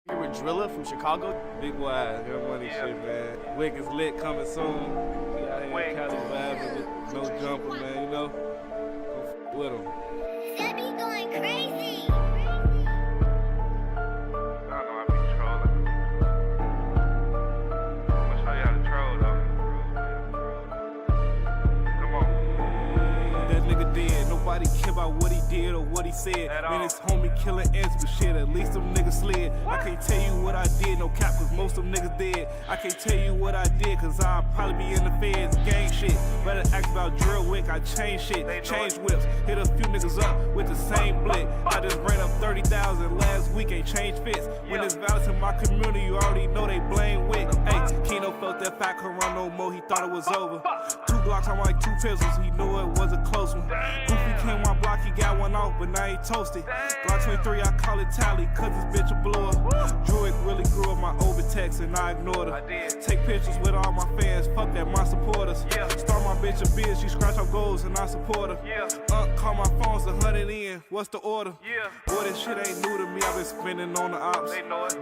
You were Driller from Chicago? Big wide, your money shit, man. Wick is lit, coming soon. We out here in Cali vibing, no jumper, man, you know? Go with him. That be going crazy. I know I be trolling. I'm gonna show you how to troll, though. Come on. That nigga dead, nobody care about what he did or what he said. Man, his homie killing ants, but shit, at least them niggas slid. I can't tell you what I did, no cap, cause most of them niggas dead. I can't tell you what I did, cause I'll probably be in the feds, gang shit. Better ask about drill wick, I change shit, change whips. Hit a few niggas up with the same blick. I just ran up 30,000 last week, ain't changed fits. When it's violence in my community, you already know they blame wick. Hey, Keno felt that fat couldn't run no more, he thought it was over. 2 Glocks, I'm like 2 pistols, he knew it was a close one. Goofy came my block, he got one off, but now he toasted. Glock 23, I call it tally, cause this bitch a blower. Druid really grew up my overtext and I ignored her. Take pictures with all my fans, fuck that, my supporters. Start my bitch a biz, she scratch her goals and I support her. Call my phone's 100 in, what's the order? Boy, this shit ain't new to me, I've been spending on the ops.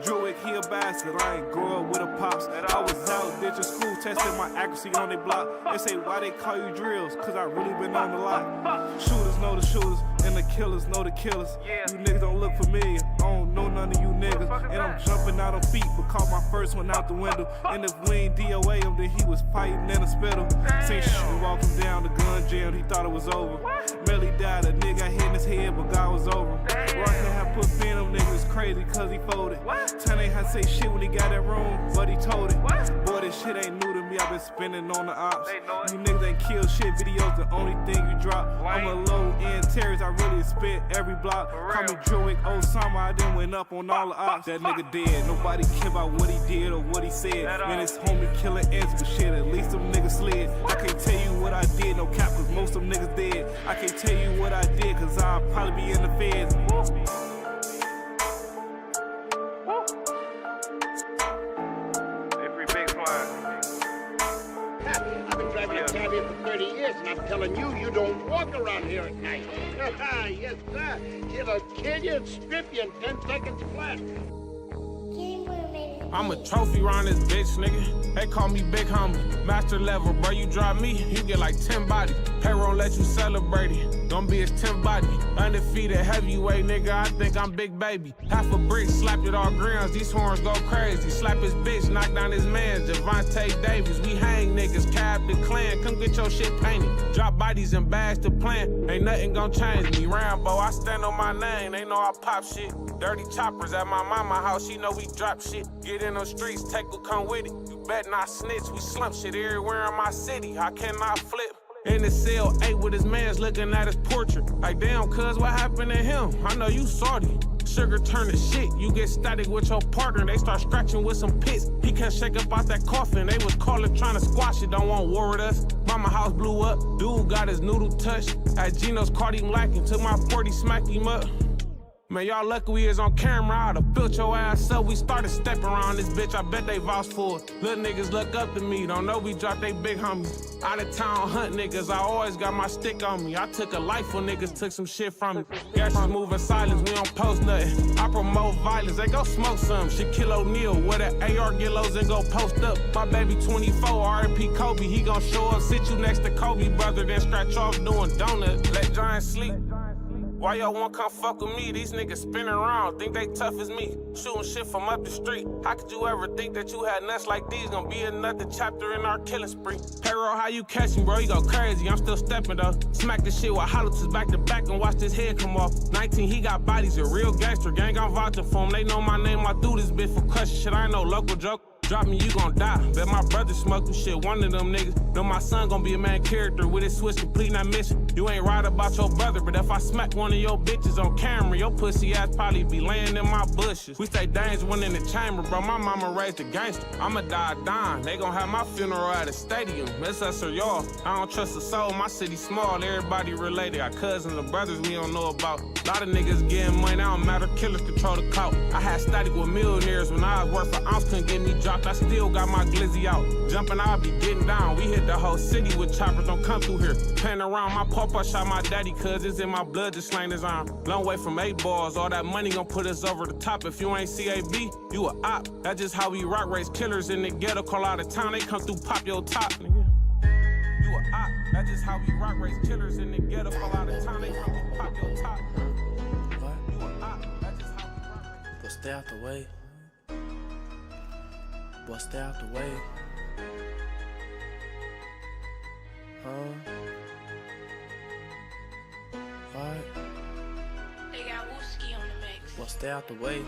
Druid, he a bastard, I ain't grow up with a pops. I was out ditching school, testing my accuracy on they block. They say, why they call you drills? Cause I really been on the lot. Shooters know the shooters, and the killers know the killers. You niggas don't look familiar, I don't know none of you niggas. And I'm jumping out on feet, but caught my first one out the window. And if we ain't DOA him, then he was fighting in a spittle. Seen shit walk him down, the gun jammed, he thought it was over. Melly died, a nigga hit in his head, but God was over him. Rocket had put fin them niggas crazy cause he folded. Ten ain't had to say shit when he got that room, but he told it. Boy, this shit ain't new to me, I've been spending on the ops. You niggas ain't kill shit, videos the only thing you drop. I'm a low-end terrorist, I really spit every block. Call me Druid Osama, I done went up on all the ops. That nigga dead, nobody care about what he did or what he said. Man, his homie killing ants, but shit, at least them niggas slid. I can't tell you what I did, no cap, cause most of them niggas dead. I can't tell you what I did, cause I'll probably be in the feds. I've been driving a cab here for 30 years, and I'm telling you, you don't walk around here at night. Yes, sir. He'll kill you and strip you in 10 seconds flat. I'm a trophy round this bitch, nigga. They call me big homie. Master level, bro, you drop me, you get like 10 bodies. Payroll let you celebrate it. Don't be his 10 body. Undefeated heavyweight, nigga, I think I'm big baby. Half a brick, slapped it all grams, these horns go crazy. Slap his bitch, knock down his man, Javante Davis. We hang niggas, cab the clan, come get your shit painted. Drop bodies and bags to plan, ain't nothing gon' change me. Rambo, I stand on my name, they know I pop shit. Dirty choppers at my mama house, she know we drop shit. Get in the streets, take will come with it. You bet not snitch, we slump shit everywhere in my city. I cannot flip. In the cell, 8 with his mans looking at his portrait. Like, damn, cuz, what happened to him? I know you salty. Sugar turn to shit, you get static with your partner. They start scratching with some pits. He can't shake up out that coffin. They was calling, trying to squash it, don't want war with us. Mama house blew up, dude got his noodle touched. At Geno's, caught him lacking, took my 40, smacked him up. Man, y'all lucky we is on camera, I'd have built your ass up. We started stepping around this bitch, I bet they vouch for it. Little niggas look up to me, don't know we dropped they big homies. Out of town hunt niggas, I always got my stick on me. I took a life when niggas took some shit from me. Gashes moving silence, we don't post nothing. I promote violence, they go smoke some. Shit kill O'Neal, where the AR get lows and go post up. My baby 24, R.I.P. Kobe, he gon' show up. Sit you next to Kobe, brother, then scratch off doing donuts. Let Giants sleep. Why y'all won't come fuck with me? These niggas spinning around, think they tough as me. Shooting shit from up the street. How could you ever think that you had nuts like these? Gonna be another chapter in our killing spree. Payroll, how you catch me, bro? You go crazy, I'm still stepping though. Smack this shit with hollows back to back and watch this head come off. 19, he got bodies, a real gangster. Gang, I'm vouching for him. They know my name, I threw this bitch for crushing shit. I ain't no local joke. Drop me, you gon' die. Bet my brother smoking shit, one of them niggas. Know my son gon' be a main character with his switch complete, not mission. You ain't right about your brother, but if I smack one of your bitches on camera, your pussy ass probably be laying in my bushes. We stay dangerous when in the chamber, bro. My mama raised a gangster. I'ma die dying. They gon' have my funeral at a stadium. It's us or y'all. I don't trust a soul. My city small, everybody related. Got cousins and brothers we don't know about. Lot of niggas getting money, I don't matter. Killers control the clout. I had static with millionaires when I was worth an ounce, couldn't get me dropped. chopped, I still got my glizzy out. Jumping, I be getting down. We hit the whole city with choppers, don't come through here. Playing around, my papa shot my daddy, cause it's in my blood, just slang his arm. Long way from 8 balls, all that money gon' put us over the top. If you ain't CAB, you a op. That's just how we rock, race killers in the ghetto, call out of town, they come through, pop your top, nigga. You a op, that's just how we rock, race killers in the ghetto, call out of town, they come through, pop your top. What? You a op, that's just how we rock, race. But stay out the way. Boy, stay out the way. Huh? What? They got Wooski on the mix. Boy, stay out the way.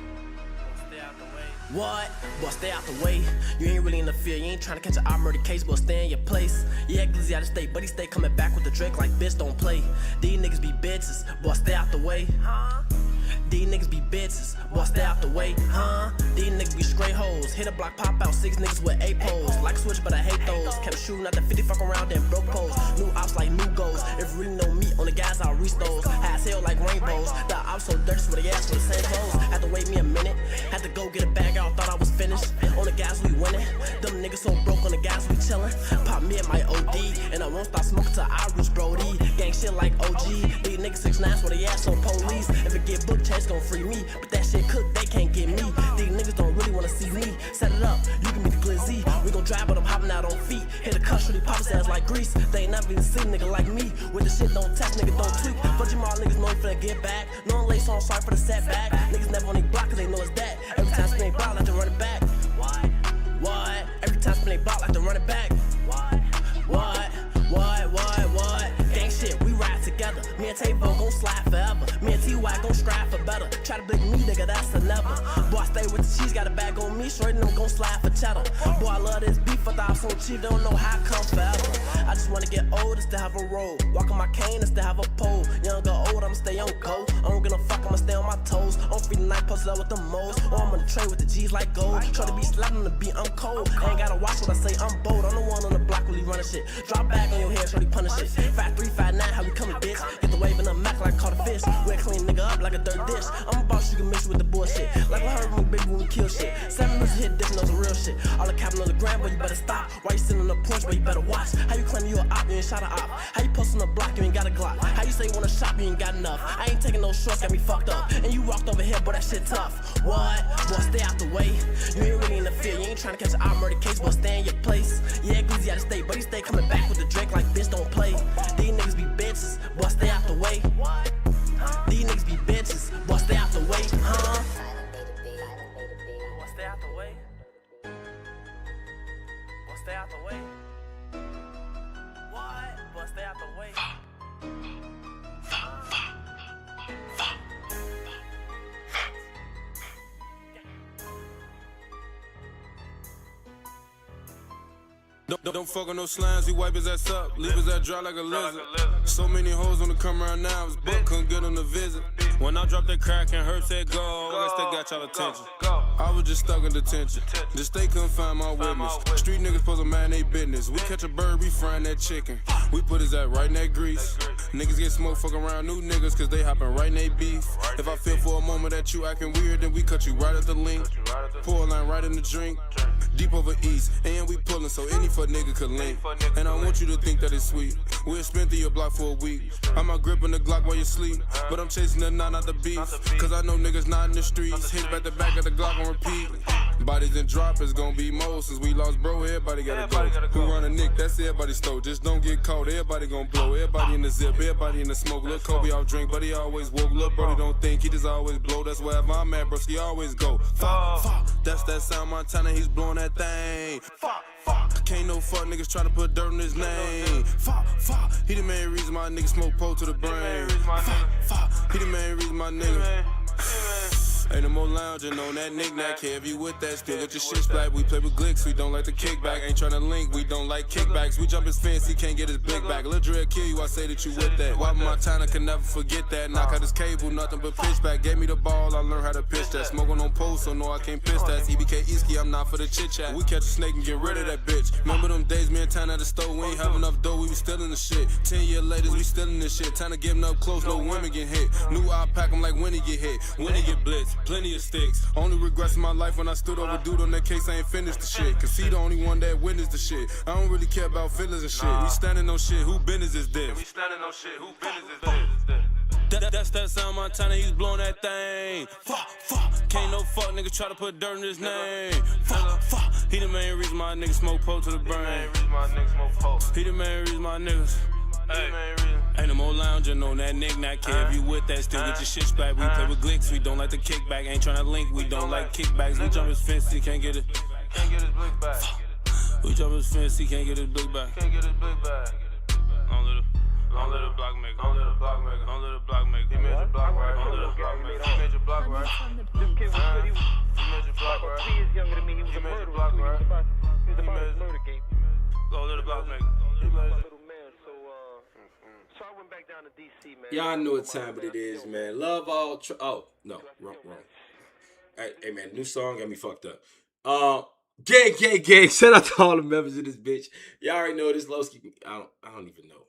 What? Boy, stay out the way. You ain't really in the field, you ain't tryna catch an murder case, but stay in your place. Yeah, glizzy out of state, but he stay coming back with the Drake like bitch don't play. These niggas be bitches, boy, stay out the way. Huh? These niggas be bitches, boy, stay out the way, huh? These niggas be straight hoes. Hit a block, pop out 6 niggas with 8 poles. Like switch, but I hate those. Kept shooting at the 50, fuck around, then broke poles. New ops like new goals. If you really know me on the guys, I'll reach those. High as hell like rainbows. The ops so dirty, so they ass for the same clothes. Had to wait me a minute. Had to go get a bag out, thought I was finished. On the guys, we winning. Them niggas so broke, on the guys, we chillin'. Pop me at my OD, and I won't stop smoking till I reach Brody. Gang shit like OG. These niggas 6'9", so they ass on police. If it get booked, Chase gon' free me. But that shit cook, they can't get me. These niggas don't really wanna see me. Set it up, you can be the glizzy. We gon' drive, but I'm hopping out on feet. Hit a cuss, really pop his ass like grease. They ain't never even seen a nigga like me. With the shit don't text, nigga don't tweak. But you all niggas know you finna get back. No one lace on, sorry for the setback. Niggas never on they block, cause they know it's that. Every time spin they block, like to run it back. What? Every time spin they block, like to run it back. What? Gang shit, we ride together. Me and Tavo gon' slide forever. Me and T.Y. gon' strive for better. Try to blick me, nigga, that's a never. Boy, I stay with the cheese, got a bag on me. Shorty them gon' slide for cheddar. Boy, I love this beef, I thought I was so cheap, don't know how I come forever. I just wanna get old and still have a roll. Walk on my cane and still have a pole. Young or old, I'ma stay on go. I don't give a fuck, I'ma stay on my toes. I'm free tonight, posted up with the moles. Or I'm on the tray with the G's like gold. Try to be slapping on the beat, I'm cold. I ain't gotta watch what I say, I'm bold. I'm the one on the block really running shit. Drop back on your head, shorty punish shit. 5'3", 5'9", how we coming, bitch? Get the wave in the Mac like I caught a fish. We clean nigga up like a dirt dish. I'm a boss, you can mix with the bullshit. Like we heard from baby when we kill shit. 7 minutes hit, different knows the real shit. All the capping on the ground, but you better stop. Why you sitting on the porch, but you better watch? How you claiming you a op, you ain't shot a op? How you posting a block, you ain't got a Glock? How you say you wanna shop, you ain't got enough? I ain't taking no shorts, got me fucked up. And you walked over here, boy, that shit tough. What? Boy, stay out the way. You ain't really in the field, you ain't trying to catch an murder case, boy, stay in your place. Yeah, glizzy out of state, but he stay coming back with the Drake like bitch don't play. These niggas be bitches, boy, stay out the way. These niggas be bitches, boy, stay out the way, huh? Boy, stay out the way. Boy, stay out the way. What? Boy, stay out the way. Don't fuck with no slimes, we wipe his ass up, leave his ass dry like a lizard. So many hoes on the come around now, his butt couldn't get on the visit. When I dropped that crack and Herb said go, I guess they got y'all attention. I was just stuck in detention, just they couldn't find my witness. Street niggas supposed to mind they business. We catch a bird, we frying that chicken. We put his ass right in that grease. Niggas get smoked, fuck around new niggas, cause they hoppin' right in they beef. If I feel for a moment that you acting weird, then we cut you right at the link. Pour a line right in the drink. Deep over east, and we pullin', so any fuck nigga could link. And I want you to think that it's sweet. We'll spend through your block for a week. I'm out gripping the Glock while you sleep, but I'm chasing the knot, not the beef. Cause I know niggas not in the streets. Hit back to back of the Glock on repeat. Bodies and drop is gon' be more. Since we lost bro, everybody gotta go. Who run a nick, that's everybody's stole. Just don't get caught, everybody gon' blow. Everybody in the zip, everybody in the smoke. Lil' Kobe out drink, but he always woke. Lil' Brody don't think, he just always blow. That's wherever I'm at, bro, he always go. Fuck, that's that sound Montana, he's blowing that thing. Fuck, can't no fuck niggas tryna put dirt in his name. Fuck, he the main reason my niggas smoke pole to the brain. Fuck, he the main reason my nigga. Ain't no more lounging on that knick-knack. Heavy with that, still get your shit splat. We play with glicks, we don't like the kickback. Ain't tryna link, we don't like kickbacks. We jump his fence, he can't get his big back. Lil' Dread kill you, I say that you with that. Why Montana can never forget that. Knock out his cable, nothing but pitch back. Gave me the ball, I learned how to pitch that. Smoking on post, so no, I can't piss that. EBK Iski, I'm not for the chit-chat. We catch a snake and get rid of that bitch. Remember them days, me and Tana at the store, we ain't have enough dough, we was still in the shit. 10 years later, we still in this shit. Tana getting up close, no women get hit. New I pack him like when he get hit, when he get blitzed. plenty of sticks. Only regrets in my life when I stood over dude on that case, I ain't finished the shit. Cause he the only one that witnessed the shit. I don't really care about feelings and shit. We standing on shit, who business is this? We standing on shit, who business is this? That's that sound Montana, he's blowing that thing. Fuck, can't no fuck nigga try to put dirt in his name. Fuck, he the main reason my niggas smoke po to the brain. He the main reason my niggas. Ain't no more lounging on that knick-knack kid. If you with that, still get your shit back. We play with glicks, we don't like the kickback. Ain't tryna link, we don't like kickbacks. We jump his fence, he can't get it. We jump his fence, he can't get his blick back. Long little block maker. Long little block maker. Long little block maker. He made your block right. Long little block maker. He made your block right. This kid was good. He made your block right. 3 years younger than me. He was a murderer. He was about his murder game. Long little block maker. He was a little man. So I went back down to D.C., man. Y'all know what time it is, man. Love all. Oh no, wrong. Hey man, new song got me fucked up. Gang. Shout out to all the members of this bitch. Y'all already know this Lowski. I don't even know.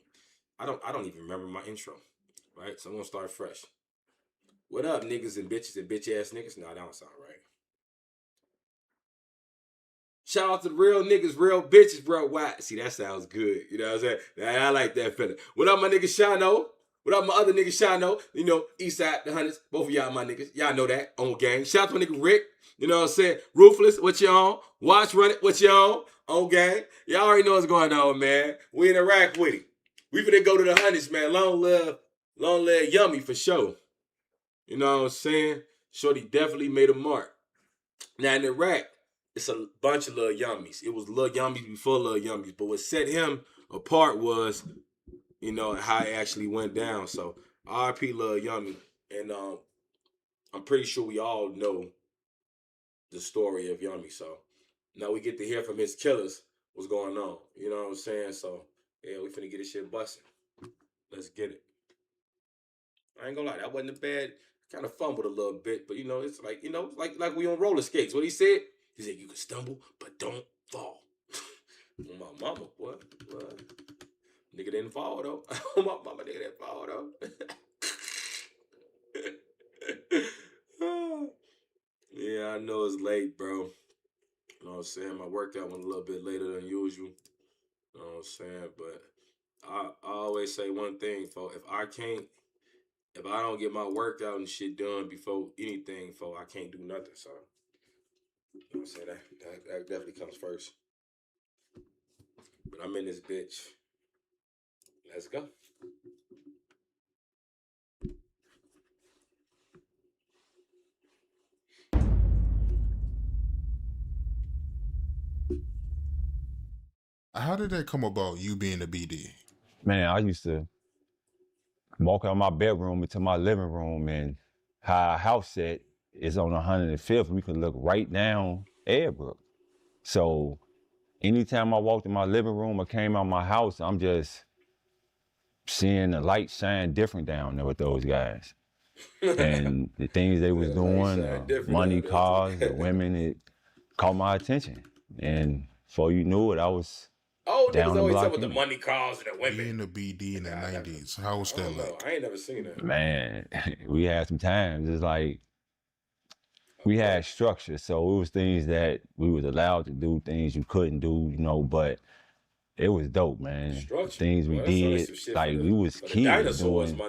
I don't even remember my intro. Right? So I'm gonna start fresh. What up, niggas and bitches and bitch ass niggas? Nah, that don't sound right. Shout out to the real niggas, real bitches, bro. Why? See, that sounds good. You know what I'm saying? I like that feeling. What up, my nigga Shano? What up, my other nigga Shano? You know, Eastside, the Hunters. Both of y'all my niggas. Y'all know that. On gang. Shout out to my nigga Rick. You know what I'm saying? Ruthless, what you on? Watch Run It, what you on? On gang. Y'all already know what's going on, man. We in Iraq with it. We finna go to the Hunters, man. Long live Yummy for sure. You know what I'm saying? Shorty definitely made a mark. Now in Iraq, it's a bunch of little Yummies. It was little Yummies before little Yummies. But what set him apart was, you know, how it actually went down. So RP Lil Yummy. And I'm pretty sure we all know the story of Yummy. So now we get to hear from his killers what's going on. You know what I'm saying? So yeah, we finna get this shit busting. Let's get it. I ain't gonna lie, that wasn't a bad, kind of fumbled a little bit, but you know, it's like, you know, like we on roller skates. What he said? He said, you can stumble, but don't fall. My mama, what? Nigga didn't fall though. My mama, nigga didn't fall though. Yeah, I know it's late, bro. You know what I'm saying? My workout went a little bit later than usual. You know what I'm saying? But I always say one thing, folks. If I don't get my workout and shit done before anything, folks, I can't do nothing. So, you know what I'm saying? That definitely comes first. But I'm in this bitch. Let's go. How did that come about, you being a BD? Man, I used to walk out of my bedroom into my living room, and how our house set is on 105th. We could look right down Airbrook. So anytime I walked in my living room or came out my house, I'm just seeing the light shine different down there with those guys. And the things they was doing, money, cars, the women, it caught my attention. And before you knew it, I was down the always block. talk about the money, cars, and the women. Being a BD in the 90s, how was that like? I ain't never seen that. Man, we had some times. It's like we had structure, so it was things that we was allowed to do, things you couldn't do, you know. But it was dope, man. The things we did, like we was kids doing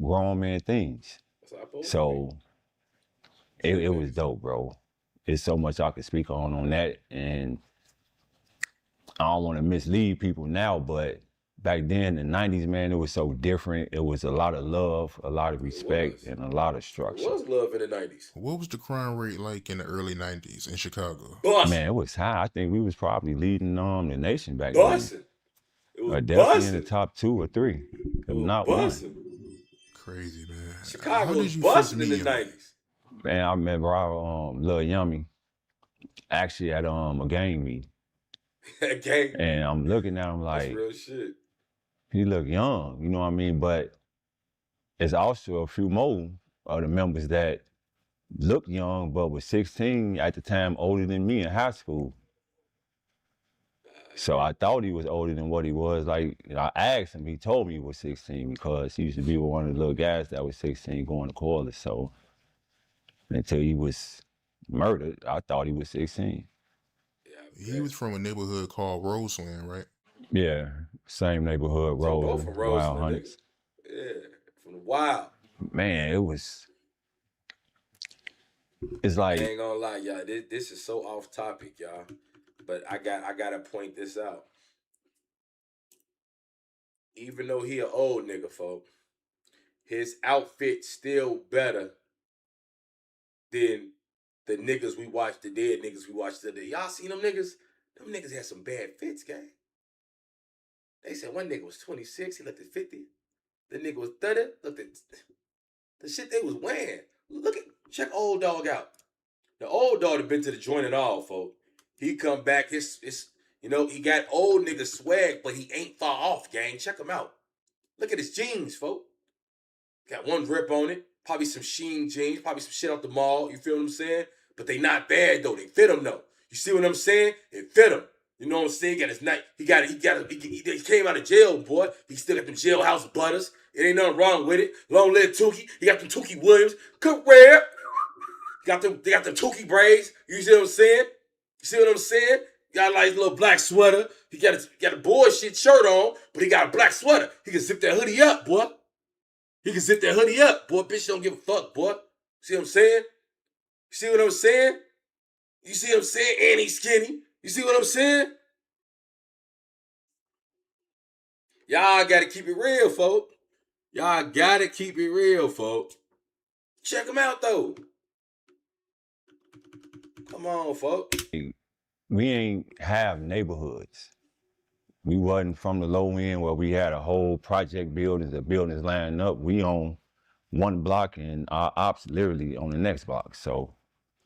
grown man things. So it was dope, bro. There's so much I could speak on that, and I don't want to mislead people now, but back then, in the 90s, man, it was so different. It was a lot of love, a lot of respect, and a lot of structure. It was love in the 90s. What was the crime rate like in the early 90s in Chicago? Man, it was high. I think we was probably leading the nation back then. It was definitely in the top 2 or 3, if not one. Crazy, man. Chicago was busting in the 90s. Man, I remember our Lil Yummy actually at a gang meeting. And I'm looking at him like, that's real shit. He look young, you know what I mean? But there's also a few more of the members that look young, but was 16 at the time, older than me in high school. So I thought he was older than what he was. Like, I asked him, he told me he was 16 because he used to be one of the little guys that was 16 going to college. So until he was murdered. I thought he was 16. He was from a neighborhood called Roseland, right? Yeah, same neighborhood, So both Rose, from Wild Roseland, Hundreds. nigga. Yeah, from the wild. Man, it's I like, ain't gonna lie, y'all. This is so off topic, y'all. But I gotta point this out. Even though he an old nigga, folk, his outfit still better than the niggas we watched, the dead niggas we watched today. Y'all seen them niggas? Them niggas had some bad fits, gang. They said one nigga was 26, he looked at 50. The nigga was 30, looked at the shit they was wearing. Check old dog out. The old dog had been to the joint and all, folk. He come back, he got old nigga swag, but he ain't far off, gang. Check him out. Look at his jeans, folk. Got one rip on it. Probably some Sheen jeans. Probably some shit off the mall. You feel what I'm saying? But they not bad, though. They fit him, though. You see what I'm saying? It fit him. You know what I'm saying? Got his night. He came out of jail, boy. He still got them jailhouse butters. It ain't nothing wrong with it. Long live Tukey. He got them Tukey Williams. Career. They got them Tukey braids. You see what I'm saying? You see what I'm saying? Got like a little black sweater. He got a bullshit shirt on, but he got a black sweater. He can zip that hoodie up, boy. He can zip that hoodie up, boy. Bitch don't give a fuck, boy. See what I'm saying? You see what I'm saying? You see what I'm saying? And he's skinny. You see what I'm saying? Y'all gotta keep it real, folk. Y'all gotta keep it real, folk. Check him out, though. Come on, folk. we ain't have neighborhoods. We wasn't from the low end where we had a whole project buildings, the buildings lining up. We on one block and our ops literally on the next block. So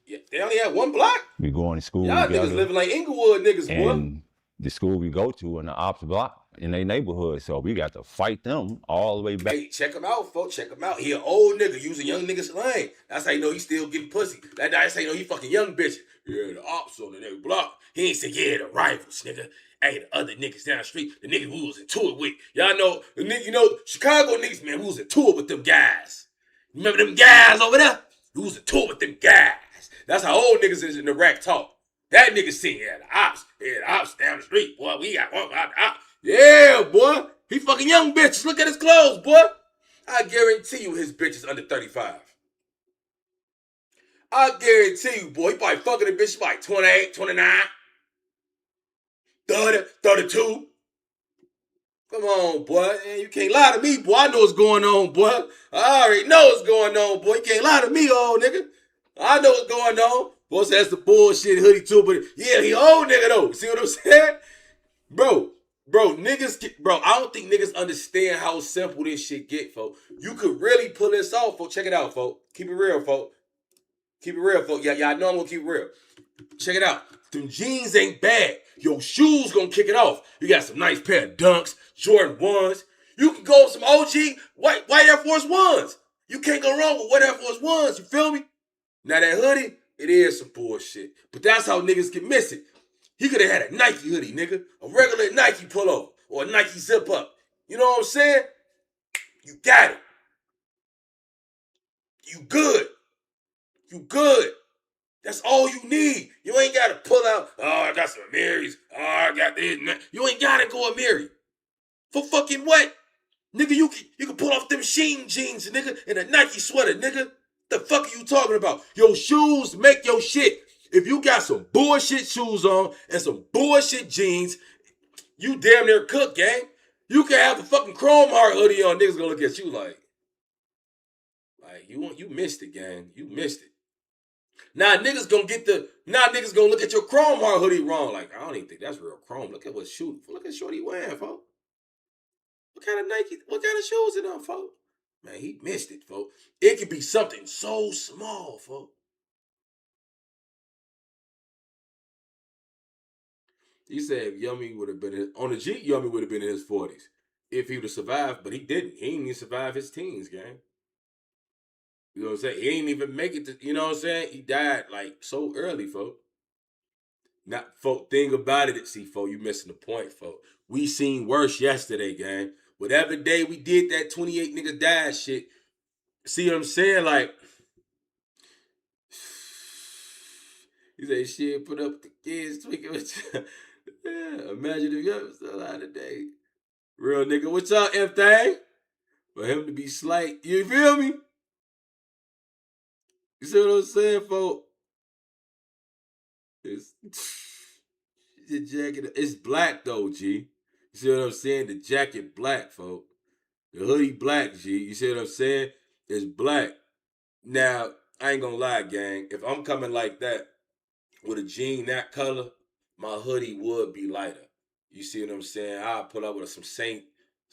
yeah, they only had one block. We going to school Y'all together. niggas living like Inglewood niggas, boy. And the school we go to in the ops block in their neighborhood. So we got to fight them all the way back. Hey, check him out, folks. Check him out. He an old nigga using young niggas slang. That's how you know he still getting pussy. That's how you know he fucking young bitch. Yeah, the ops on the next block. He ain't say, yeah, the rivals, nigga. Hey, the other niggas down the street, the niggas we was into it with. Y'all know, Chicago niggas, man, we was into it with them guys. You remember them guys over there? We was into it with them guys. That's how old niggas is in the rack talk. That nigga seen, the ops down the street, boy. We got one ops. Yeah, boy. He fucking young bitches. Look at his clothes, boy. I guarantee you his bitch is under 35. I guarantee you, boy, he probably fucking a bitch like 28, 29, 30, 32. Come on, boy. You can't lie to me, boy. I know what's going on, boy. I already know what's going on, boy. You can't lie to me, old nigga. I know what's going on. Boy, that's the bullshit hoodie too, but yeah, he old nigga though. See what I'm saying? Bro, I don't think niggas understand how simple this shit get, folks. You could really pull this off, folks. Check it out, folks. Keep it real, folks. Keep it real, folks. Yeah, y'all know I'm gonna keep it real. Check it out. Them jeans ain't bad. Your shoes gonna kick it off. You got some nice pair of Dunks, Jordan 1s. You can go with some OG white Air Force 1s. You can't go wrong with white Air Force 1s. You feel me? Now that hoodie, it is some bullshit. But that's how niggas can miss it. He could have had a Nike hoodie, nigga. A regular Nike pullover. Or a Nike zip up. You know what I'm saying? You got it. You good. You good. That's all you need. You ain't got to pull out, I got some Marys. I got this. You ain't got to go a Mary. For fucking what? Nigga, you can pull off them Sheen jeans, nigga, and a Nike sweater, nigga. The fuck are you talking about? Your shoes make your shit. If you got some bullshit shoes on and some bullshit jeans, you damn near cook, gang. You can have a fucking Chrome Heart hoodie on. Niggas gonna look at you like you missed it, gang. You missed it. Now niggas gonna look at your Chrome Heart hoodie wrong. Like, I don't even think that's real Chrome. Look at what shorty wearing, folks. What kind of shoes it on, folks? Man, he missed it, folks. It could be something so small, folks. He said Yummy would have been on the G. Yummy would have been in his 40s if he would have survived, but he didn't. He didn't even survive his teens, gang. You know what I'm saying? He ain't even make it to, you know what I'm saying? He died like so early, folks. Not, folk, thing about it, see, folk, you missing the point, folk. We seen worse yesterday, gang. Whatever day we did that 28 niggas died shit, see what I'm saying? Like, He said, shit, put up the kids tweaking with you. Yeah, imagine if you ever still out today. Real nigga, what's up, M thing? For him to be slight, you feel me? You see what I'm saying, folks? It's the jacket. It's black though, G. You see what I'm saying? The jacket black, folks. The hoodie black, G. You see what I'm saying? It's black. Now, I ain't gonna lie, gang. If I'm coming like that with a jean that color, my hoodie would be lighter. You see what I'm saying? I'll put up with some St.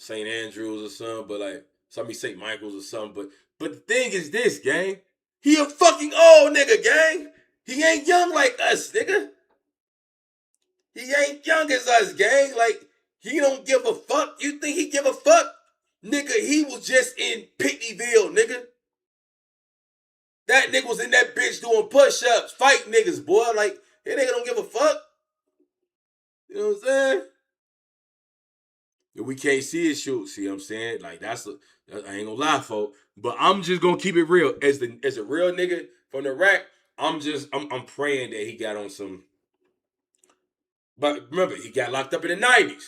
Andrews or something, but like somebody St. Michael's or something. But the thing is this, gang. He a fucking old nigga, gang. He ain't young like us, nigga. He ain't young as us, gang. Like, he don't give a fuck. You think he give a fuck? Nigga, he was just in Pitneyville, nigga. That nigga was in that bitch doing push-ups, fighting niggas, boy. Like, that nigga don't give a fuck. You know what I'm saying? And we can't see his shoot, see what I'm saying? Like, I ain't gonna lie, folks. But I'm just gonna keep it real. As a real nigga from the rack, I'm praying that he got on some. But remember, he got locked up in the 90s.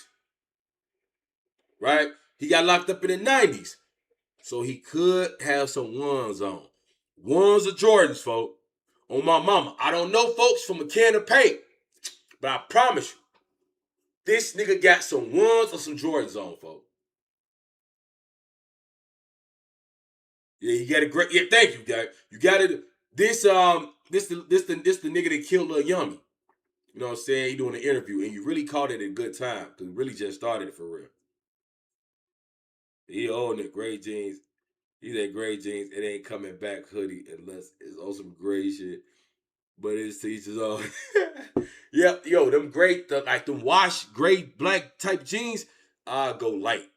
Right? He got locked up in the 90s. So he could have some ones on. Ones or Jordans, folks. On my mama. I don't know folks from a can of paint. But I promise you, this nigga got some ones or some Jordans on, folks. Yeah, you got a great. Yeah, thank you, guy. You got it. This the nigga that killed Lil Yummy. You know what I'm saying? He doing an interview, and you really caught it at a good time because we really just started it for real. He owned it, gray jeans. He said gray jeans. It ain't coming back hoodie unless it's on some gray shit. But it's teachers all. Yep, yo, them gray, like them wash gray black type jeans, I go light.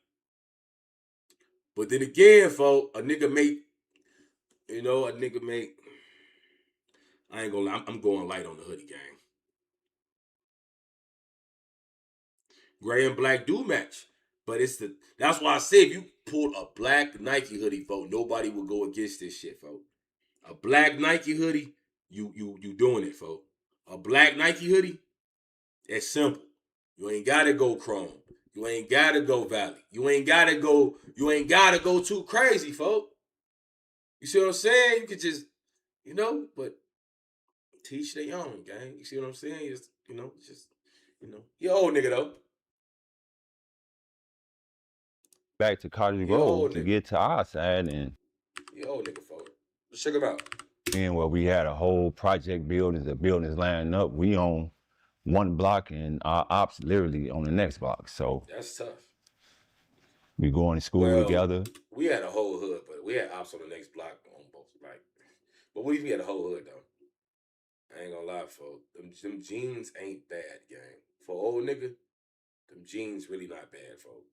But then again, folks, a nigga make. I ain't gonna lie, I'm going light on the hoodie, gang. Gray and black do match. But that's why I said if you pulled a black Nike hoodie, folks, nobody would go against this shit, folks. A black Nike hoodie, you doing it, folks. A black Nike hoodie, it's simple. You ain't gotta go chrome. You ain't gotta go valley. You ain't gotta go too crazy, folks. You see what I'm saying? You could just, but teach their own, gang. You see what I'm saying? You old nigga though. Back to Cottage Grove to get to our side, and you old nigga, folks. Let's check him out. And where we had a whole project buildings, the buildings lining up. We on one block and our ops literally on the next block. So that's tough. We going to school together. We had a whole hood, but we had ops on the next block on both. But we had a whole hood though. I ain't gonna lie, folks. Them jeans ain't bad, gang. For old nigga, them jeans really not bad, folks.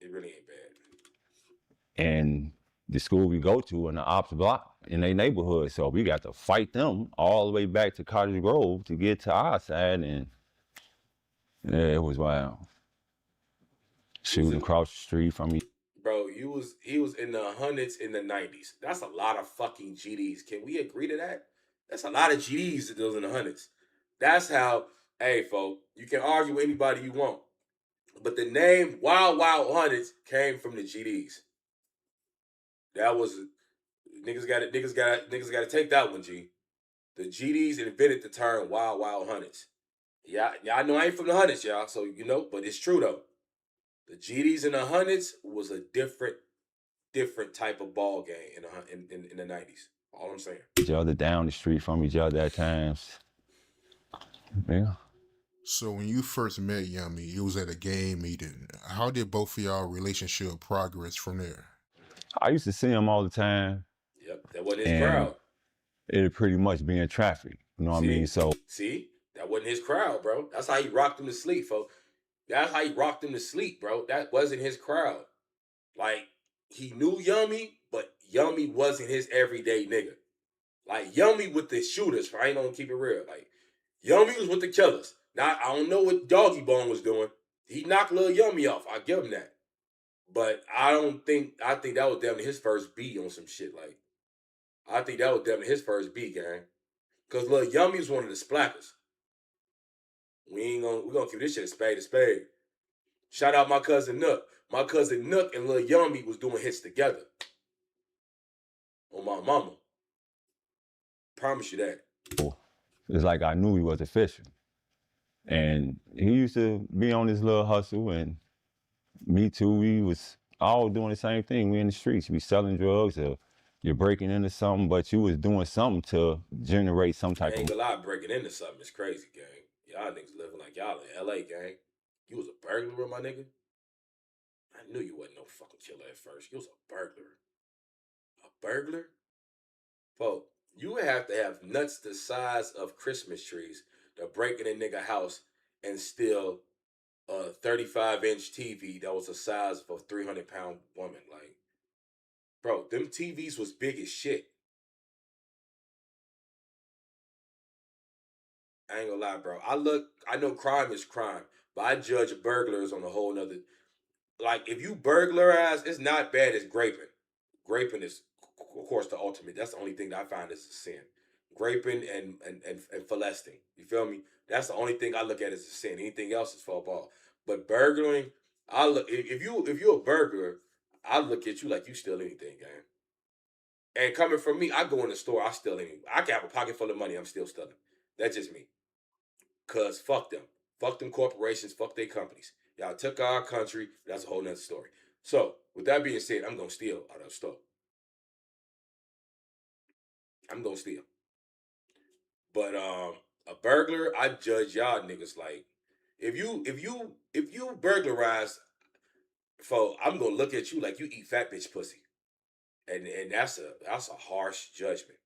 It really ain't bad. And the school we go to in the ops block in their neighborhood. So we got to fight them all the way back to Cottage Grove to get to our side. And yeah, it was wild. Shooting across the street from me. Bro, he was in the hundreds in the 90s. That's a lot of fucking GDs. Can we agree to that? That's a lot of GDs that was in the hundreds. That's how, hey, folks, you can argue with anybody you want. But the name Wild Wild Hundreds came from the GDs. That was niggas got to take that one, G. The GDs invented the term Wild Wild Hundreds. Yeah, I know I ain't from the hundreds, y'all. So but it's true though. The GDs in the hundreds was a different type of ball game in the 90s. All I'm saying. Each other down the street from each other at times. Yeah. So when you first met Yummy, you was at a game meeting. How did both of y'all relationship progress from there? I used to see him all the time. Yep, that wasn't his crowd. It'd pretty much be in traffic. You know what I mean? So see, that wasn't his crowd, bro. That's how he rocked him to sleep, folks. That's how he rocked him to sleep, bro. That wasn't his crowd. Like, he knew Yummy, but Yummy wasn't his everyday nigga. Like, Yummy with the shooters, I ain't gonna keep it real. Like, Yummy was with the killers. Now, I don't know what Doggy Bone was doing. He knocked Lil Yummy off. I give him that. But I think that was damn his first beat on some shit. Like, I think that was damn his first beat, gang. Cause Lil Yummy was one of the splackers. We're gonna keep this shit a spade. Shout out my cousin Nook. My cousin Nook and Lil Yummy was doing hits together. On my mama. Promise you that. It's like I knew he was official. And he used to be on this little hustle, and me too, we was all doing the same thing. We in the streets, we selling drugs, or you're breaking into something, but you was doing something to generate some type I ain't of... gonna lie, breaking into something is crazy, gang. Y'all niggas living like y'all in LA, gang. You was a burglar, my nigga? I knew you wasn't no fucking killer at first. You was a burglar. A burglar? Folks, you would have to have nuts the size of Christmas trees to break in a nigga house and steal a 35-inch TV that was the size of a 300-pound woman. Like, bro, them TVs was big as shit. I ain't gonna lie, bro. I know crime is crime, but I judge burglars on a whole nother. Like, if you burglarize, it's not bad as graping. Graping is, of course, the ultimate. That's the only thing that I find is a sin. Graping and molesting. You feel me? That's the only thing I look at as a sin. Anything else is fall ball. But burglaring, I look if you're a burglar, I look at you like you steal anything, gang. And coming from me, I go in the store, I steal anything. I can have a pocket full of money, I'm still stealing. That's just me. Cause fuck them. Fuck them corporations, fuck their companies. Y'all took our country, that's a whole nother story. So, with that being said, I'm gonna steal out of the store. I'm gonna steal. But a burglar, I judge y'all niggas like if you burglarize, I'm gonna look at you like you eat fat bitch pussy. And that's a harsh judgment.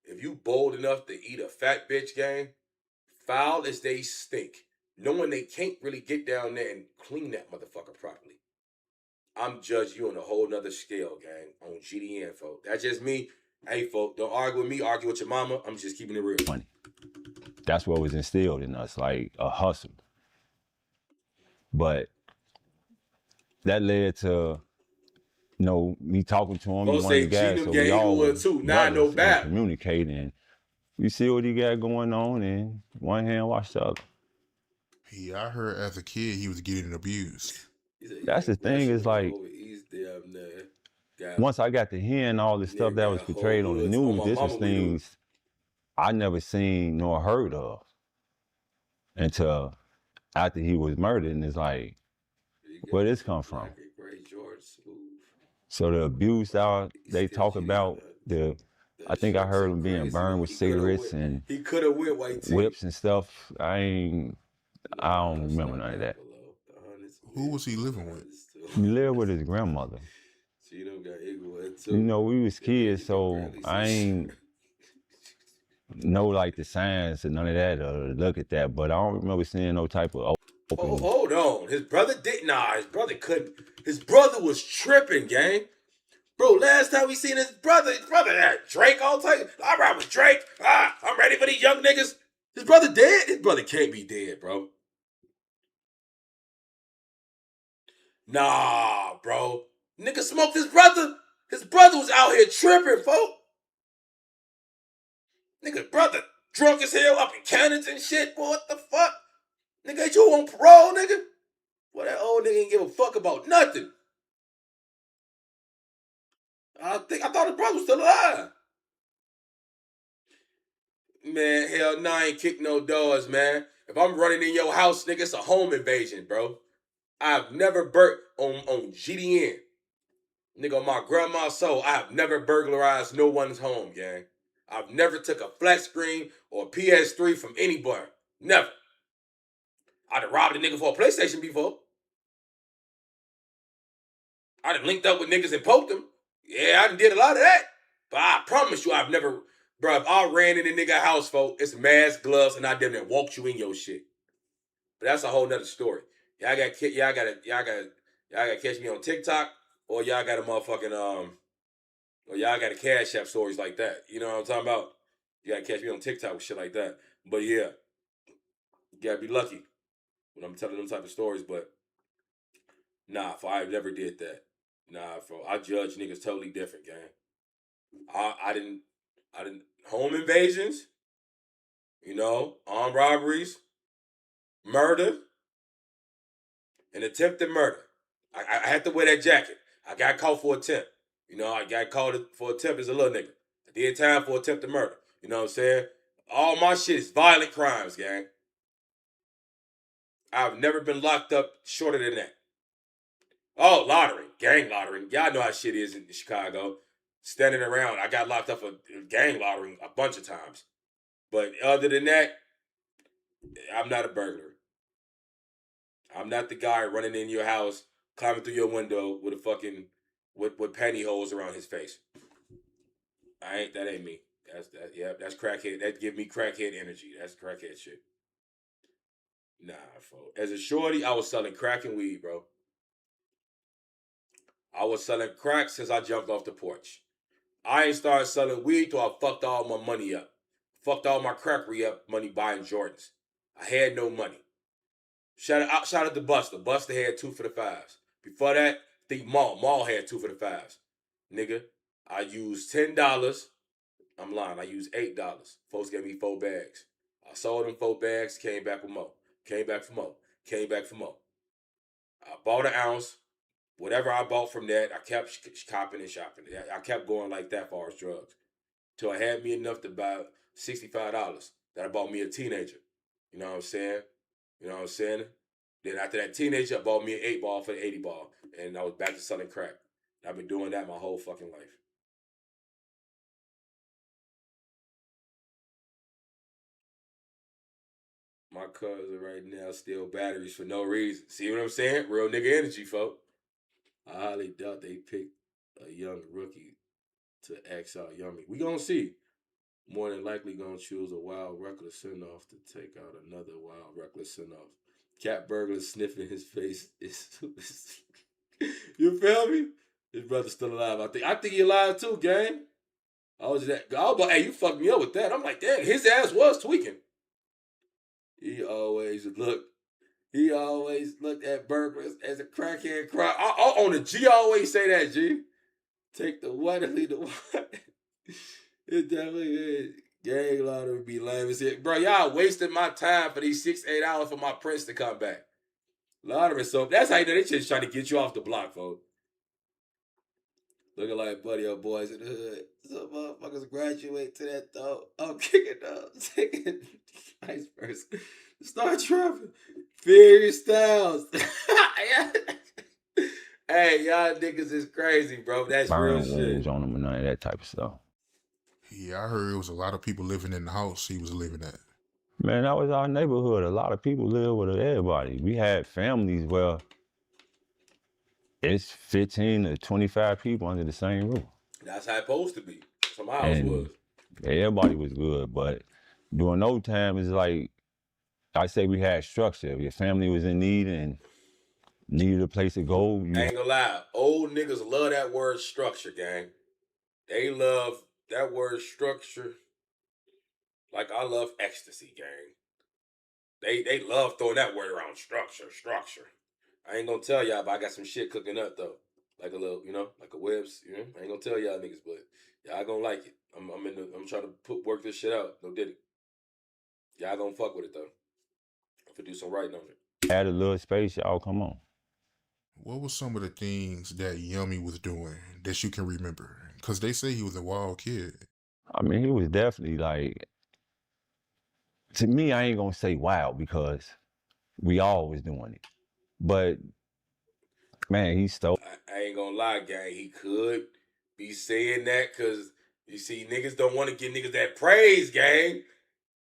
If you bold enough to eat a fat bitch, gang, foul as they stink, knowing they can't really get down there and clean that motherfucker properly, I'm judging you on a whole nother scale, gang, on GDN, folks. That's just me. Hey, folks, don't argue with me, argue with your mama. I'm just keeping it real. Money. That's what was instilled in us, like a hustle. But that led to, me talking to him. Folks say Cheatham gang Eaglewood too. Nah, no bad. Communicating. You see what he got going on, and one hand wash the other. Yeah, I heard as a kid he was getting abused. That's the thing, is like, once I got to hearing all the stuff that was portrayed on the news, this was things I never seen nor heard of until after he was murdered, and it's like, where this come from? So the abuse they talk about, I think I heard him being burned with cigarettes and he could have went white whips and stuff. I don't remember none of that. Who was he living with? He lived with his grandmother. We was kids, so I ain't know like the signs and none of that or look at that, but I don't remember seeing no type of Oh, hold on. His brother did his brother couldn't. His brother was tripping, gang. Bro, last time we seen his brother had Drake all type. I ride with Drake. I'm ready for these young niggas. His brother dead? His brother can't be dead, bro. Nah, bro. Nigga smoked his brother. His brother was out here tripping, folk. Nigga, brother drunk as hell up in Canada and shit. Boy, what the fuck? Nigga, ain't you on parole, nigga? Boy, that old nigga ain't give a fuck about nothing. I thought his brother was still alive. Man, hell no, I ain't kick no doors, man. If I'm running in your house, nigga, it's a home invasion, bro. I've never on GDN. Nigga, on my grandma's soul, I have never burglarized no one's home, gang. I've never took a flat screen or a PS3 from anybody. Never. I done robbed a nigga for a PlayStation before. I done linked up with niggas and poked them. Yeah, I done did a lot of that. But I promise you, I've never, bro, if I ran in a nigga house, folks, it's mask, gloves, and I damn near walked you in your shit. But that's a whole nother story. Y'all gotta catch me on TikTok, or y'all got a motherfucking, or y'all got a Cash App stories like that. You know what I'm talking about? You gotta catch me on TikTok with shit like that. But yeah, you gotta be lucky when I'm telling them type of stories. But nah, I never did that. Nah, I judge niggas totally different, gang. I didn't home invasions. You know, armed robberies, murder, and attempted murder. I had to wear that jacket. I got caught for attempt. You know, I got caught for attempt as a little nigga. I did time for attempted murder. You know what I'm saying? All my shit is violent crimes, gang. I've never been locked up shorter than that. Oh, lottery, gang lottery. Y'all know how shit is in Chicago. Standing around, I got locked up for gang lottery a bunch of times. But other than that, I'm not a burglar. I'm not the guy running in your house, climbing through your window with a fucking with pantyhose around his face. That ain't me. That's crackhead. That give me crackhead energy. That's crackhead shit. Nah, folks. As a shorty, I was selling crack and weed, bro. I was selling crack since I jumped off the porch. I ain't started selling weed till I fucked all my money up. Fucked all my crack re-up money buying Jordans. I had no money. Shout out to Buster. Buster had 2 for the 5s. Before that, I think Maul had 2 for the 5s. Nigga, I used $10. I'm lying. I used $8. Folks gave me 4 bags. I sold them 4 bags, came back with more. Came back for more. Came back for more. I bought an ounce. Whatever I bought from that, I kept copping and shopping. I kept going like that as far as drugs. Till I had me enough to buy $65 that I bought me a teenager. You know what I'm saying? You know what I'm saying? Then after that teenager, I bought me an 8-ball for the 80-ball. And I was back to selling crack. I've been doing that my whole fucking life. My cousin right now steal batteries for no reason. See what I'm saying? Real nigga energy, folks. I highly doubt they picked a young rookie to X out Yummy. We gonna see. More than likely gonna choose a wild, reckless send-off to take out another wild, reckless send-off. Cat burglar sniffing his face. You feel me? His brother's still alive. I think he alive too, gang. Hey, you fucked me up with that. I'm like, damn, his ass was tweaking. He always looked at burglars as a crackhead crime. On the G, I always say that, G. Take the what and leave the what. It definitely is. Gang lottery would be lame as it. Bro, y'all wasted my time for these 6-8 hours for my prince to come back. Lottery, so that's how you know they just trying to get you off the block, folks. Looking like buddy old boys in the hood. Some motherfuckers graduate to that though. I'm kicking up, taking ice person. Start trapping. Furious Styles. Hey, y'all niggas is crazy, bro. That's real shit. On them and none of that type of stuff. Yeah, I heard it was a lot of people living in the house he was living at. Man, that was our neighborhood. A lot of people live with everybody. We had families where it's 15 to 25 people under the same roof. That's how it's supposed to be. That's how my house was. Everybody was good, but during those times, it's like, I say we had structure. If your family was in need and needed a place to go. I ain't gonna lie. Old niggas love that word structure, gang. They love that word structure like I love ecstasy, gang. They love throwing that word around, structure. I ain't gonna tell y'all, but I got some shit cooking up, though. Like a little, like a webs, I ain't gonna tell y'all niggas, but y'all gonna like it. I'm trying to work this shit out. No diddy. Y'all gonna fuck with it, though. I'm gonna do some writing on it. Add a little space, y'all come on. What was some of the things that Yummy was doing that you can remember? Because they say he was a wild kid. I mean, he was definitely like, to me, I ain't gonna say wild because we all was doing it. But, man, he stole. I ain't gonna lie, gang. He could be saying that because, you see, niggas don't want to give niggas that praise, gang.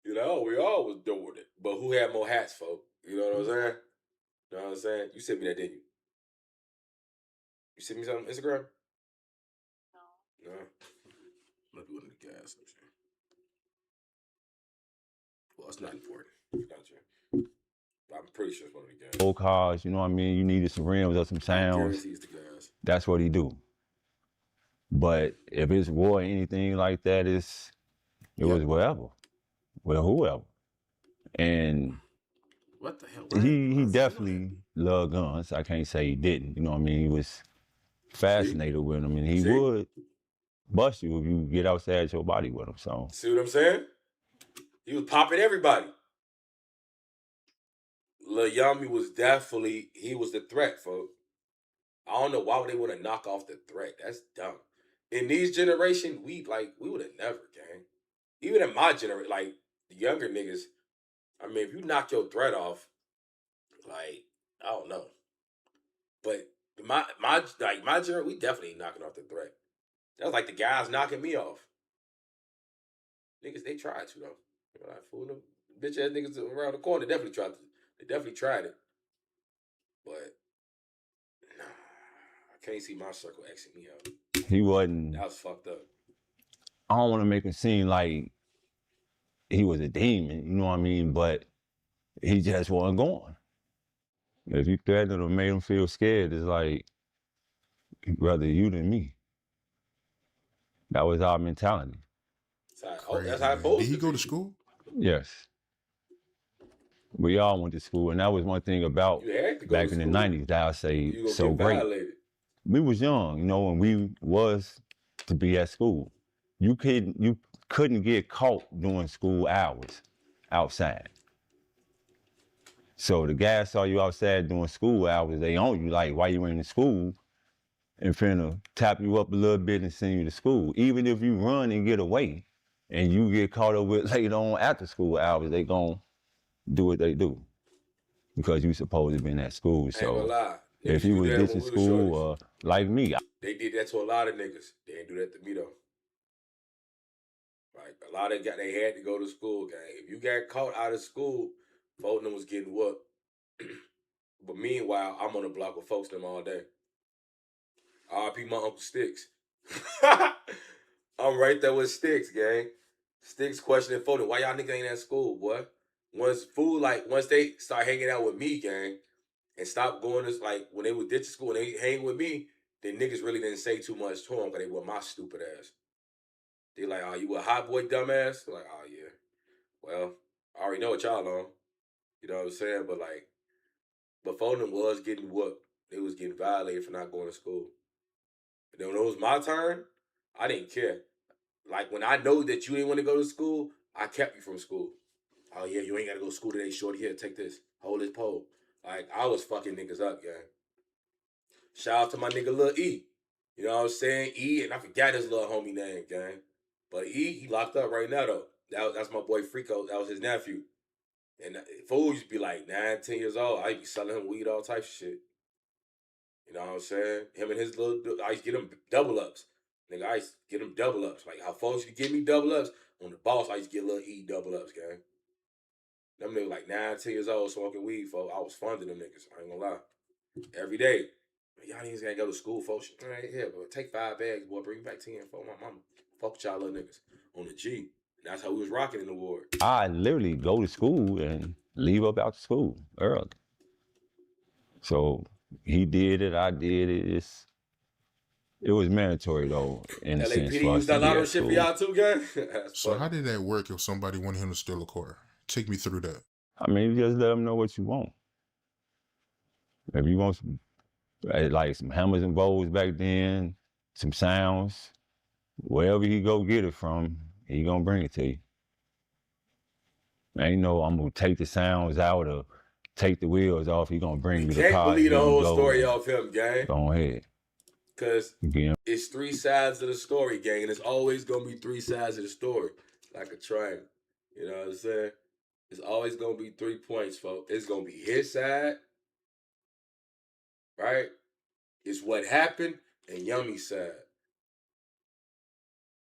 We all was doing it. But who had more hats, folks? You know what I'm saying? You know what I'm saying? You sent me that, didn't you? You sent me something on Instagram? No. Might be one of the guys. Well, it's not important. It's not true. I'm pretty sure it's one of the guys. Old cars, you know what I mean? You needed some rims or some sounds. He's the guys. That's what he do. But if it's war or anything like that, it was wherever. With whoever. And what the hell? He definitely loved guns. I can't say he didn't. You know what I mean? He was fascinated with them, and he would bust you if you get outside your body with him. So see what I'm saying? He was popping everybody. Lil Yummy was definitely, he was the threat, folks. I don't know why would they want to knock off the threat. That's dumb. In these generation, we would have never, gang. Even in my generation, like the younger niggas, I mean, if you knock your threat off, like, I don't know. But my generation, we definitely ain't knocking off the threat. That was like the guys knocking me off. Niggas, they tried to though. Like fooling them bitch ass niggas around the corner. They definitely tried it. But nah, I can't see my circle Xing me out. He wasn't. That was fucked up. I don't want to make him seem like he was a demon, you know what I mean? But he just wasn't going. If you threatened him or made him feel scared, it's like, rather you than me. That was our mentality. That's how it supposed Did he go to school? Yes. We all went to school, and that was one thing about back in the 90s that I say so great. We was young, you know, and we was to be at school. You couldn't get caught doing school hours outside. So the guys saw you outside doing school hours, they on you like, why you ain't in school? And finna tap you up a little bit and send you to school. Even if you run and get away and you get caught up with later on after school hours, they gon' do what they do. Because you supposed to been at school. So if you was ditching school, like me. They did that to a lot of niggas. They didn't do that to me though. Like a lot of they had to go to school, gang. If you got caught out of school, folks them was getting whooped. But meanwhile, I'm on the block with folks them all day. R.I.P. my Uncle Sticks. I'm right there with Sticks, gang. Sticks questioning folks, why y'all niggas ain't at school, boy? Once they start hanging out with me, gang, and stop going to, like, when they was ditching school and they hang with me, then niggas really didn't say too much to them because they were my stupid ass. They like, oh, you a hot boy dumbass? Like, oh, yeah. Well, I already know what y'all on. You know what I'm saying? But folks them was getting whooped. They was getting violated for not going to school. But then when it was my turn, I didn't care. Like, when I know that you didn't want to go to school, I kept you from school. Oh, yeah, you ain't got to go to school today, shorty. Here, take this. Hold this pole. Like, I was fucking niggas up, gang. Shout out to my nigga Lil E. You know what I'm saying? E, and I forgot his little homie name, gang. But E, he locked up right now, though. That's my boy Frico. That was his nephew. And fool used to be like 9, 10 years old. I used to be selling him weed, all types of shit. You know what I'm saying? Him and his little, I used to get him double ups. Nigga, I used to get him double ups. Like how folks used to give me double ups. On the boss, I used to get Lil E double ups, gang. Them niggas like 9, 10 years old smoking weed, folks. I was funding them niggas. I ain't gonna lie. Every day. Y'all niggas gotta go to school, folks. All right, here, bro. Take 5 bags, boy. Bring back 10 for my mama. Fuck with y'all little niggas. On the G. And that's how we was rocking in the ward. I literally go to school and leave up out to school early. So he did it, I did it. It was mandatory though, in a sense. LAPD used that lotto shit for y'all too, gang? So how did that work if somebody wanted him to steal a car? Take me through that. I mean, you just let them know what you want. If you want some, like some hammers and bowls back then, some sounds, wherever he go get it from, he gonna bring it to you. Ain't no, I'm gonna take the sounds out or take the wheels off. He gonna bring you the car. Can't believe the whole story off him, gang. Go ahead. Because it's 3 sides of the story, gang, and it's always gonna be 3 sides of the story, like a triangle. You know what I'm saying? It's always gonna be 3 points, folks. It's gonna be his side, right? It's what happened and Yummy's side.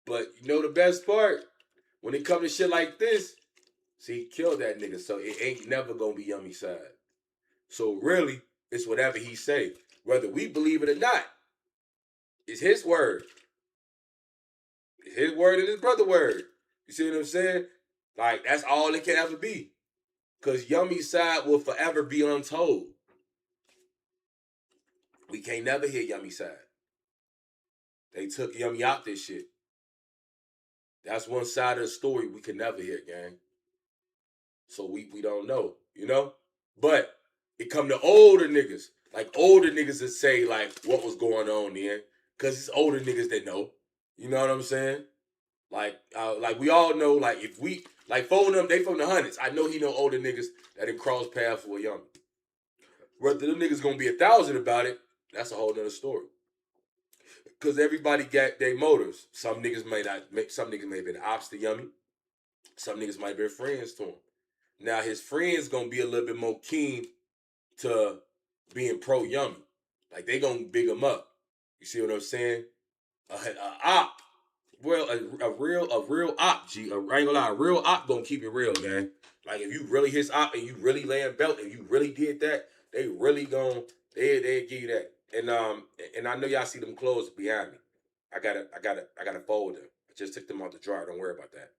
But you know the best part? When it comes to shit like this, see, he killed that nigga, so it ain't never gonna be Yummy's side. So really, it's whatever he say. Whether we believe it or not, it's his word. It's his word and his brother's word. You see what I'm saying? Like, that's all it can ever be. Because Yummy's side will forever be untold. We can't never hear Yummy's side. They took Yummy out this shit. That's one side of the story we can never hear, gang. So we don't know, you know? But it come to older niggas. Like, older niggas that say, like, what was going on then. Because it's older niggas that know. You know what I'm saying? Like we all know, like if we like 4 of them, they from the hundreds. I know he know older niggas that done cross paths for a young. Whether them niggas gonna be 1,000 about it, that's a whole nother story. Cause everybody got their motives. Some niggas may not. Some niggas may have been ops to Yummy. Some niggas might have been friends to him. Now his friends gonna be a little bit more keen to being pro Yummy. Like they gonna big him up. You see what I'm saying? A op. Well, a real op, G. I ain't gonna lie, a real op gonna keep it real, man. Like if you really his op and you really laying belt and you really did that, they really gonna they give you that. And I know y'all see them clothes behind me. I gotta fold them. I just took them out the dryer. Don't worry about that.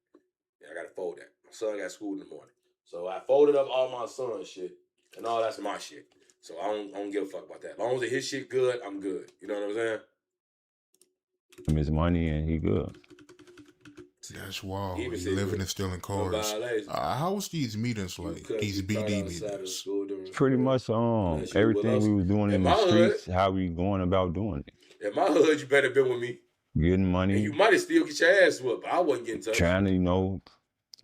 Yeah, I gotta fold that. My son got school in the morning, so I folded up all my son's shit, and all that's my shit. So I don't give a fuck about that. As long as his shit good, I'm good. You know what I'm saying? His money and he good. That's wild. Even You said living you- and stealing no cars. violation. How was these meetings like? Because These you caught BD outside of meetings. school during Pretty school. much Unless you everything with us. we was doing In in my the hood- streets, how we going about doing it. In my hood, you better been with me. Getting And money, you might have still get your ass whooped, but I wasn't getting touched. trying to,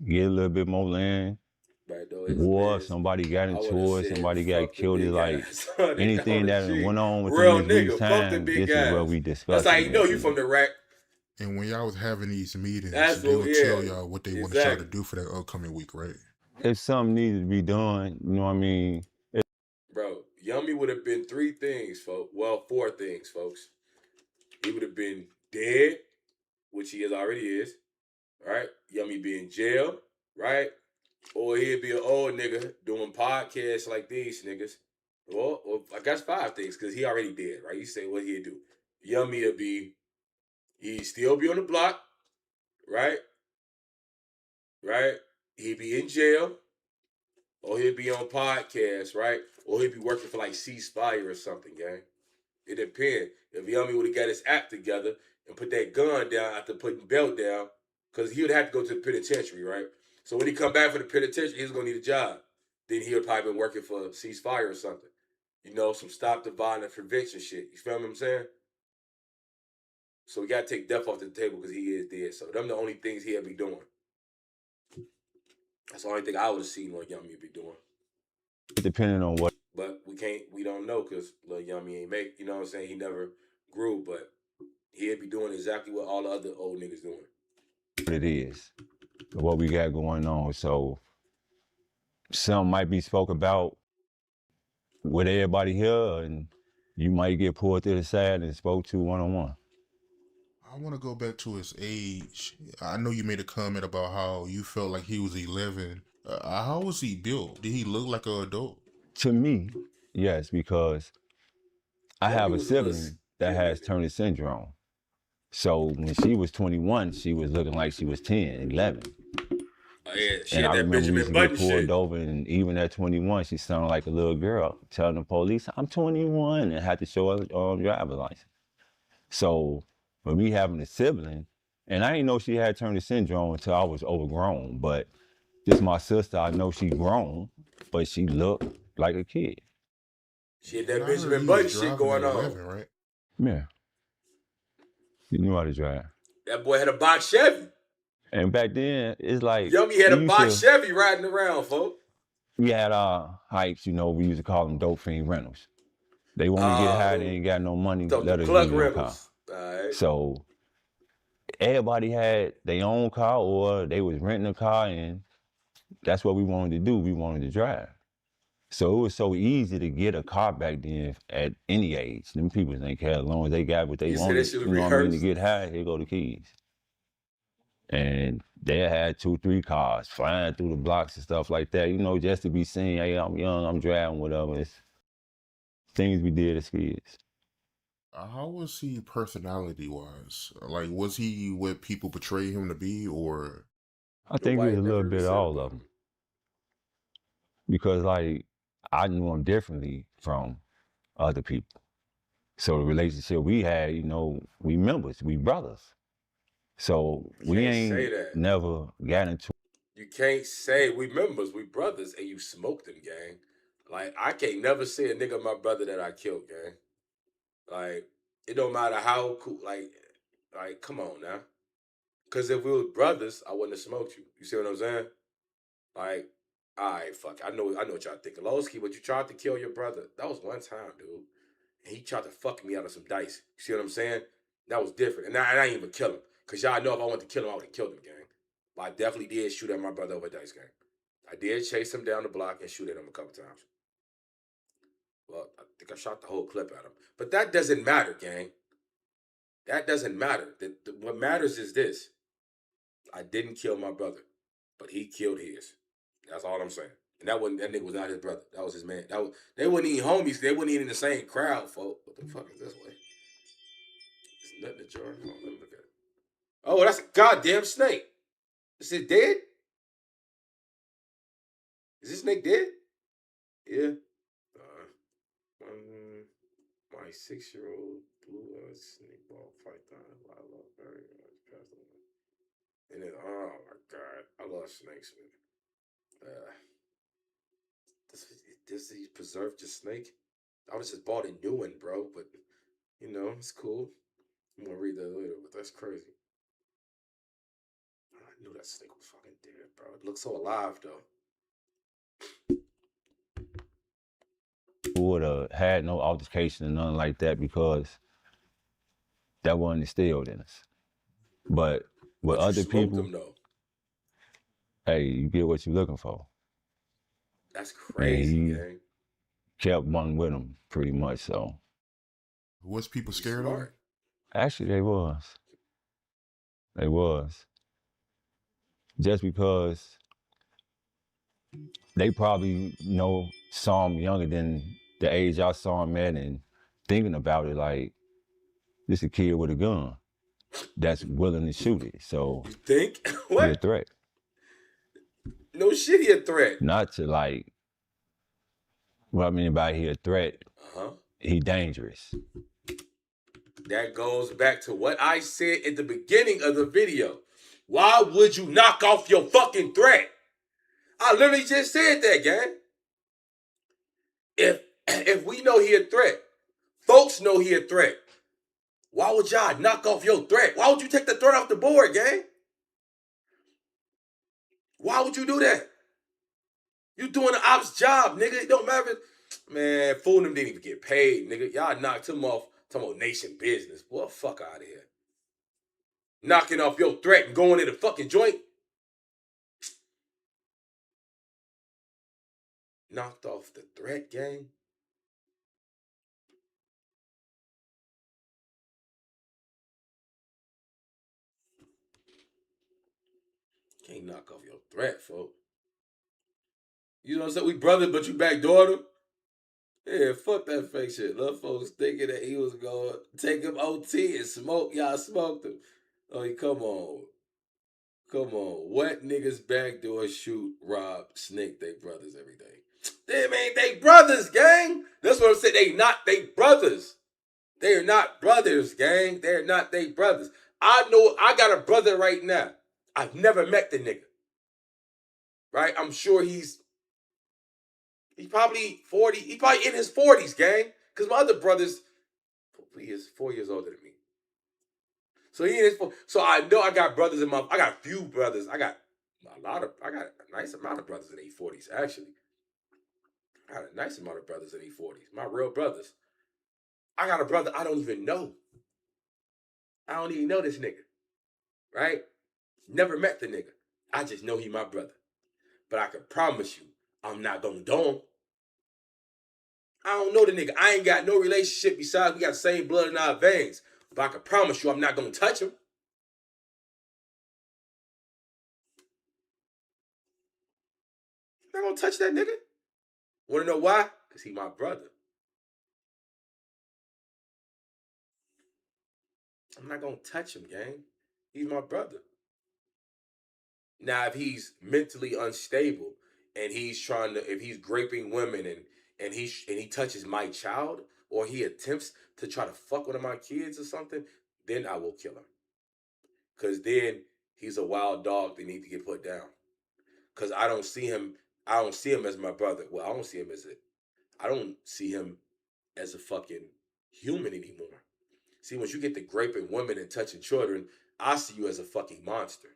get a little bit more land. Right, though, it's War, bad. somebody got I into would've it, said, somebody got fuck the killed. It's big like guys. Honey, anything that G. went on Real within this nigga, week's fuck the time, big this is what guys. we discussed. That's how you know you from the rack. And when y'all was having these meetings, That's they what- would yeah, tell y'all what they wanted y'all to exactly. do for that upcoming week, right? If something needed to be done, you know what I mean? Bro, Yummy would have been 3 things, folks. Well, 4 things, folks. He would have been dead, which he already is, right? Yummy be in jail, right? Or he'd be an old nigga doing podcasts like these niggas. Well, I guess 5 things, because he already dead, right? You say what he'd do. Yummy would be, he'd still be on the block, right? Right? He'd be in jail, or he'd be on podcasts, right? Or he'd be working for like Ceasefire or something, gang. It depends. If Yummy would have got his act together and put that gun down after putting belt down, because he would have to go to the penitentiary, right? So when he come back for the penitentiary, he's gonna need a job. Then he would probably been working for Ceasefire or something. Some stop the violence prevention shit. You feel what I'm saying? So we gotta take death off the table because he is dead. So them the only things he'll be doing. That's the only thing I would have seen Lil Yummy be doing. Depending on what But we don't know because Lil Yummy ain't make, you know what I'm saying? He never grew, but he'd be doing exactly what all the other old niggas doing. it is, what we got going on. So some might be spoke about with everybody here, and you might get pulled to the side and spoke to one-on-one. I want to go back to his age. I know you made a comment about how you felt like he was 11. How was he built? Did he look like an adult? To me, yes, because I Yeah, have he a was a little sibling that skinny. has Turner syndrome. So when she was 21, she was looking like she was 10, 11. Oh, yeah, she And had I that remember we Benjamin used to Button get pulled shit. over, and even at 21, she sounded like a little girl, telling the police, I'm 21, and had to show her driver's license. So for me having a sibling, and I didn't know she had Turner syndrome until I was overgrown, but this my sister, I know she grown, but she looked like a kid. She had And that I heard Benjamin he Button was shit driving going at on. 11, right? Yeah. She knew how to drive. That boy had a box Chevy. And back then, it's like, Yummy had we a used box to- Chevy riding around, folks. we had our hypes, we used to call them dope fiend rentals. They want to get high, they ain't got no money, let us Cluck use your car. Rebels. All right. So everybody had their own car, or they was renting a car, and that's what we wanted to do. We wanted to drive. So it was so easy to get a car back then at any age. Them people didn't care as long as they got what they You said wanted. that shit was You know what I mean? To rehearsed. get high, here go the keys. And they had 2, 3 cars flying through the blocks and stuff like that, just to be seen, hey, I'm young, I'm driving, whatever. It's things we did as kids. How was he personality-wise? Like, was he what people portray him to be, or? I think it Nobody was a never little bit of said all about of them. Because, I knew him differently from other people. So the relationship we had, we members, we brothers. So You we can't say ain't that. never got into You can't say we members, we brothers, and you smoked them, gang. Like, I can't never say a nigga my brother that I killed, gang. Like, it don't matter how cool, like, come on now. Because if we were brothers, I wouldn't have smoked you. You see what I'm saying? Like, all right, fuck. I know what y'all thinking. Lowski, but you tried to kill your brother. That was one time, dude. And he tried to fuck me out of some dice. You see what I'm saying? That was different. And I didn't even kill him. Because y'all know if I wanted to kill him, I would have killed him, gang. But I definitely did shoot at my brother over a dice game. I did chase him down the block and shoot at him a couple times. Well, I think I shot the whole clip at him. But that doesn't matter, gang. That doesn't matter. What matters is this. I didn't kill my brother, but he killed his. That's all I'm saying. And that nigga was not his brother. That was his man. They wasn't even homies. They wasn't even in the same crowd, folks. What the fuck is this way? It's nothing to jar. Oh, let me look at it. Oh, that's a goddamn snake. Is it dead? Is this snake dead? Yeah. My 6-year-old blue-eyed snake ball python I love very much. Passed away. And then, oh my God, I love snakes, man. Does he preserve your snake? I was just bought a new one, bro, but you know, it's cool. I'm gonna read that later, but that's crazy. I knew that snake was fucking dead, bro. It looks so alive, though. We would have had no altercation and nothing like that because that wasn't instilled in us. But with other people, them, though. Hey, you get what you're looking for. That's crazy, gang. Kept one with him, pretty much, so. Was people scared of it? Actually, they was. They was. Just because they probably saw him younger than the age I saw him at, and thinking about it like, this a kid with a gun that's willing to shoot it. So you think? What? He a threat. No shit, he a threat. Not to like, what I mean by he a threat, he dangerous. That goes back to what I said at the beginning of the video. Why would you knock off your fucking threat? I literally just said that, gang. If we know he a threat, folks know he a threat, why would y'all knock off your threat? Why would you take the threat off the board, gang? Why would you do that? You doing the ops job, nigga. It don't matter. Man, fooling them didn't even get paid, nigga. Y'all knocked him off talking about nation business. Boy, fuck out of here. Knocking off your threat and going in the fucking joint. Knocked off the threat, gang. Can't knock off your threat, folks. You know what I'm saying? We brothers, but you backdoored him. Yeah, fuck that fake shit. Little folks thinking that he was going to take him OT and smoke. Y'all smoked him. Oh, come on. Come on. What niggas backdoor shoot, rob, snake they brothers every day? Them ain't they brothers, gang. That's what I'm saying. They not they brothers. They're not brothers, gang. They're not they brothers. I know I got a brother right now. I've never met the nigga. Right? I'm sure he's probably 40. He's probably in his 40s, gang. Because my other brother's, he is 4 years older than me. So he in his 40s. So I know I got brothers I got a few brothers. I got a nice amount of brothers in their 40s, actually. I got a nice amount of brothers in their 40s. My real brothers. I got a brother I don't even know. I don't even know this nigga. Right? Never met the nigga. I just know he my brother. But I can promise you, I'm not gonna do him. I don't know the nigga. I ain't got no relationship besides we got the same blood in our veins. But I can promise you I'm not gonna touch him. I'm not gonna touch that nigga. Wanna know why? Because he my brother. I'm not gonna touch him, gang. He's my brother. Now, if he's mentally unstable and if he's raping women and he touches my child or he attempts to try to fuck one of my kids or something, then I will kill him. Because then he's a wild dog that needs to get put down. Because I don't see him as my brother. Well, I don't see him as a fucking human anymore. See, once you get to raping women and touching children, I see you as a fucking monster.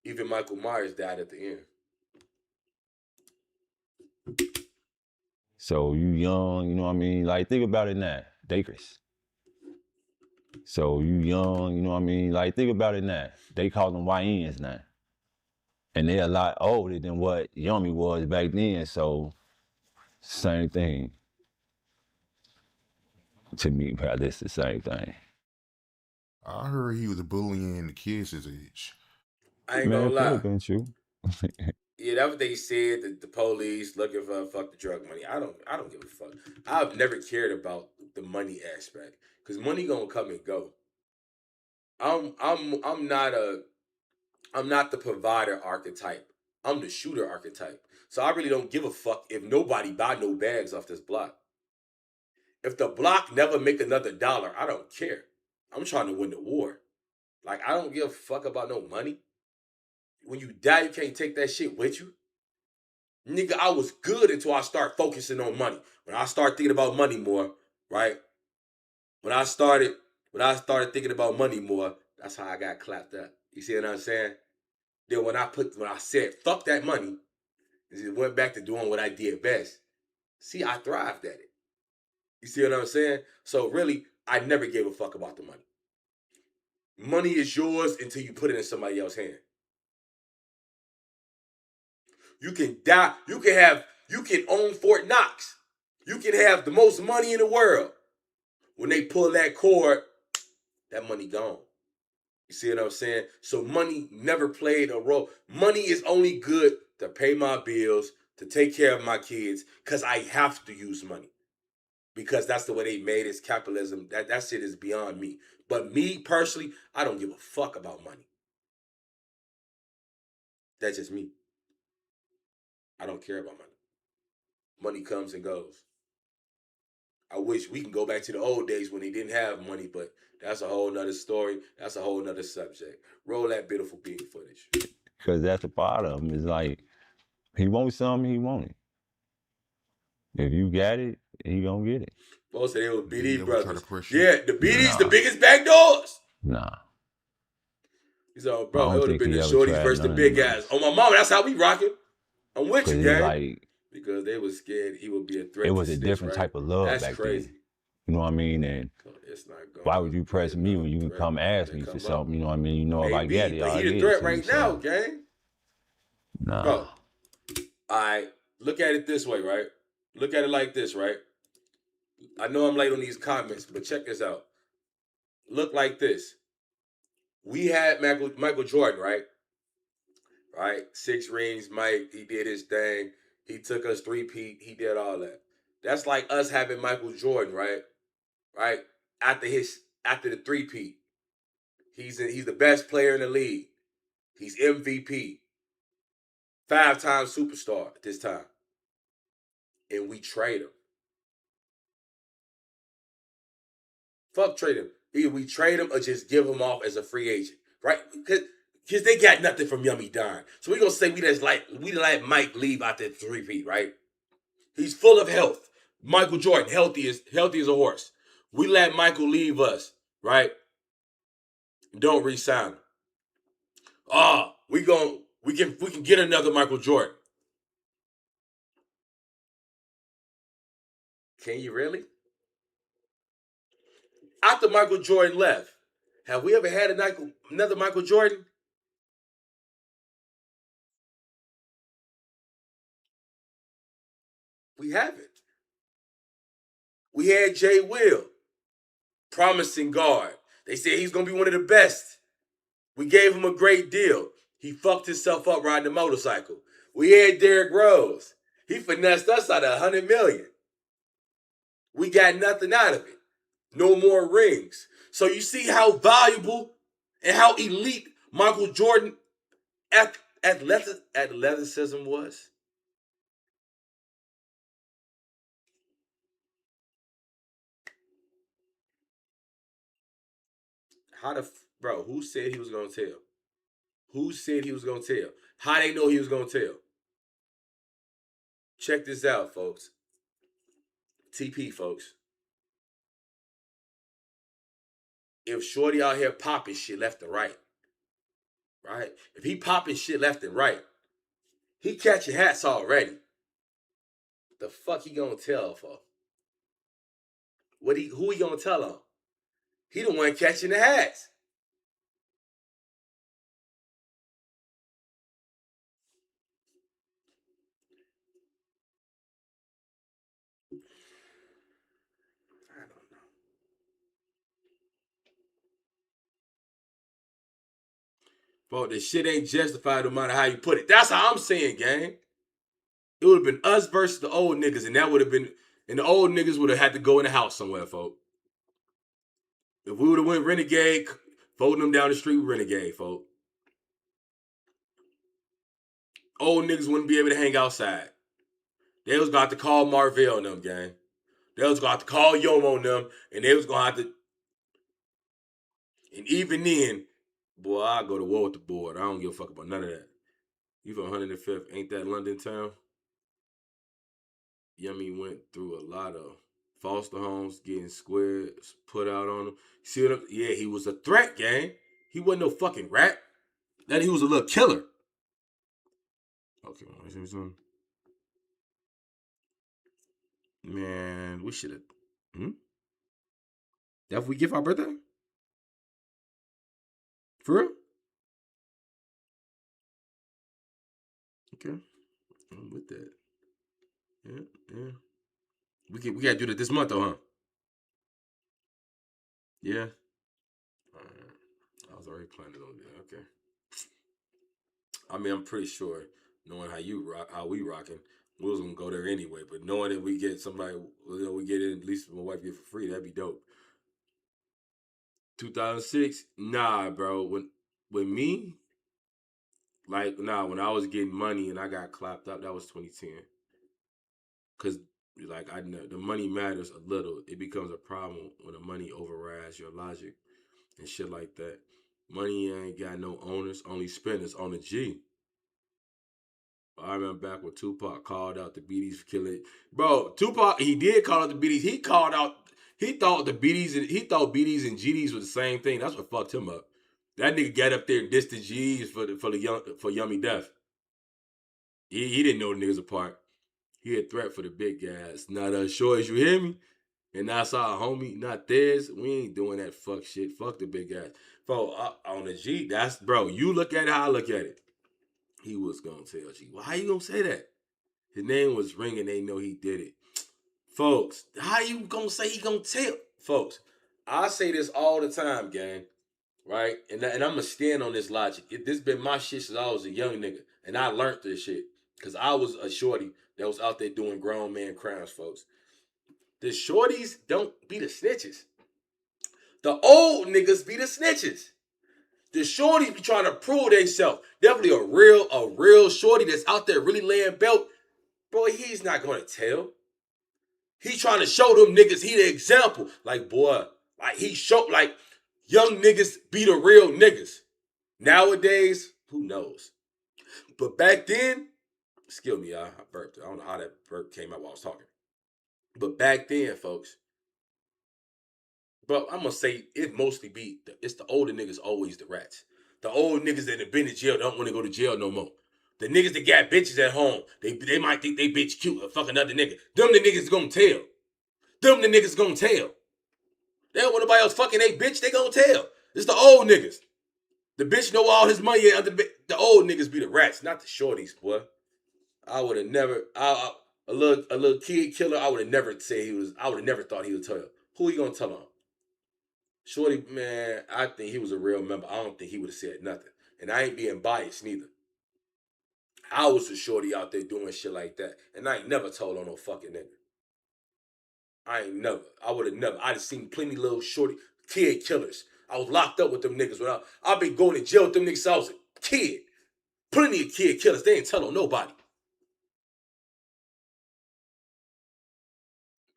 Even Michael Myers died at the end. So you young, you know what I mean? Like, think about it now. So you young, you know what I mean? Like, think about it now. They call them YNs now. And they're a lot older than what Yummy was back then, so same thing. To me, probably it's the same thing. I heard he was bullying the kids his age. I ain't Man, gonna it could lie. have been true. Yeah, that's what they said. The police looking for fuck the drug money. I don't give a fuck. I've never cared about the money aspect because money gonna come and go. I'm not the provider archetype. I'm the shooter archetype. So I really don't give a fuck if nobody buy no bags off this block. If the block never make another dollar, I don't care. I'm trying to win the war. Like, I don't give a fuck about no money. When you die, you can't take that shit with you. Nigga, I was good until I start focusing on money. When I start thinking about money more, right? When I started thinking about money more, that's how I got clapped up. You see what I'm saying? Then when I said fuck that money, and just went back to doing what I did best. See, I thrived at it. You see what I'm saying? So really, I never gave a fuck about the money. Money is yours until you put it in somebody else's hand. You can die. You can own Fort Knox. You can have the most money in the world. When they pull that cord, that money gone. You see what I'm saying? So money never played a role. Money is only good to pay my bills, to take care of my kids, because I have to use money. Because that's the way they made it. It's capitalism. That shit is beyond me. But me, personally, I don't give a fuck about money. That's just me. I don't care about money. Money comes and goes. I wish we can go back to the old days when they didn't have money, but that's a whole nother story. That's a whole nother subject. Roll that beautiful being footage. Because that's a part of him. It's like, he wants something, he want it. If you got it, he gonna get it. Folks say they were BD Yeah, brothers. pressure. Yeah, the BD's the biggest back doors. Nah. He's all, I bro, don't it would have think been he the ever shorties tried versus the none of big them guys. On my mama, that's how we rocking. I'm with you, Because gang. like, Because they was scared he would be a threat. it was to a snitch, different right? type of love That's back crazy. then. You know what I mean? And It's not going why would you press me when you can come ask me for something? You know what I mean? You know if I get it, but I'll he get the it threat to right you, now, so. gang. Nah. Bro, all right, look at it this way, right? Look at it like this, right? I know I'm late on these comments, but check this out. Look like this. We had Michael Jordan, right? Right? 6 rings, Mike. He did his thing. He took us 3-peat. He did all that. That's like us having Michael Jordan, right? Right? After the 3-peat. He's the best player in the league. He's MVP. 5-time superstar at this time. And we trade him. Fuck trade him. Either we trade him or just give him off as a free agent. Right? Because they got nothing from Yummy Don. So we're going to say we let Mike leave out that 3-peat, right? He's full of health. Michael Jordan, healthy as a horse. We let Michael leave us, right? Don't re-sign him. We can get another Michael Jordan. Can you really? After Michael Jordan left, have we ever had another Michael Jordan? We haven't. We had Jay Will, promising guard. They said he's going to be one of the best. We gave him a great deal. He fucked himself up riding a motorcycle. We had Derrick Rose. He finessed us out of $100 million. We got nothing out of it. No more rings. So you see how valuable and how elite Michael Jordan athleticism was? Bro, who said he was going to tell? Who said he was going to tell? How they know he was going to tell? Check this out, folks. TP, folks. If Shorty out here popping shit left and right, right? If he popping shit left and right, he catching hats already. The fuck he gonna tell for? Who he gonna tell on? He the one catching the hats. I don't know. Bro, this shit ain't justified no matter how you put it. That's how I'm saying, gang. It would have been us versus the old niggas, and that would have been, and the old niggas would have had to go in the house somewhere, folks. If we would have went Renegade, folding them down the street with Renegade, folks. Old niggas wouldn't be able to hang outside. They was going to have to call Marvell and them, gang. They was going to have to call Yomo and them, and they was going to have to, and even then, boy, I go to war with the board. I don't give a fuck about none of that. You from 105th, ain't that London town? Yummy went through a lot of foster homes, getting squared, put out on him. See what I'm, yeah, he was a threat, gang. He wasn't no fucking rat. That he was a little killer. Okay, want to see something? Man, we should have. That if we give our birthday? For real? Okay. I'm with that. Yeah. We gotta do that this month though, huh? Yeah. I was already planning on that. Okay. I mean, I'm pretty sure, knowing how we rocking, we was gonna go there anyway. But knowing that we get somebody, we get it, at least my wife get for free, that'd be dope. 2006, nah, bro. When me, like, nah, when I was getting money and I got clapped up, that was 2010. Cause like I know the money matters a little. It becomes a problem when the money overrides your logic and shit like that. Money ain't got no owners, only spenders on the G. I remember back when Tupac called out the BDs for killing. Bro, Tupac, he did call out the BDs. He thought BDs and GDs were the same thing. That's what fucked him up. That nigga got up there and dissed the G's for Yummy Death. He didn't know the niggas apart. He a threat for the big guys. Not as sure as you hear me. And that's our homie, not theirs. We ain't doing that fuck shit. Fuck the big guys. Bro, on the G, that's, bro, you look at it how I look at it. He was gonna tell G. Well, how you gonna say that? His name was ringing. They know he did it. Folks, how you gonna say he gonna tell? Folks, I say this all the time, gang. Right? And I'm gonna stand on this logic. This been my shit since I was a young nigga. And I learned this shit. Because I was a shorty that was out there doing grown man crimes, folks. The shorties don't be the snitches. The old niggas be the snitches. The shorties be trying to prove themselves. Definitely a real shorty that's out there really laying belt. Bro, he's not gonna tell. He trying to show them niggas he the example. Like, boy, like he showed, like, young niggas be the real niggas. Nowadays, who knows? But back then, excuse me, I burped. I don't know how that burp came out while I was talking. But back then, folks, but I'm going to say it mostly be, it's the older niggas always the rats. The old niggas that have been in jail don't want to go to jail no more. The niggas that got bitches at home, they might think they bitch cute or fuck another nigga. Them the niggas gonna tell. Them the niggas gonna tell. They don't want nobody else fucking they bitch, they gonna tell. It's the old niggas. The bitch know all his money. The old niggas be the rats, not the shorties, boy. I would have never, a little kid killer, I would have never said he was, I would have never thought he would tell. Who he gonna tell on? Shorty, man, I think he was a real member. I don't think he would have said nothing. And I ain't being biased neither. I was a shorty out there doing shit like that. And I ain't never told on no fucking nigga. I would have never. I'd have seen plenty little shorty kid killers. I was locked up with them niggas. I've been going to jail with them niggas since I was a kid. Plenty of kid killers. They ain't tell on nobody.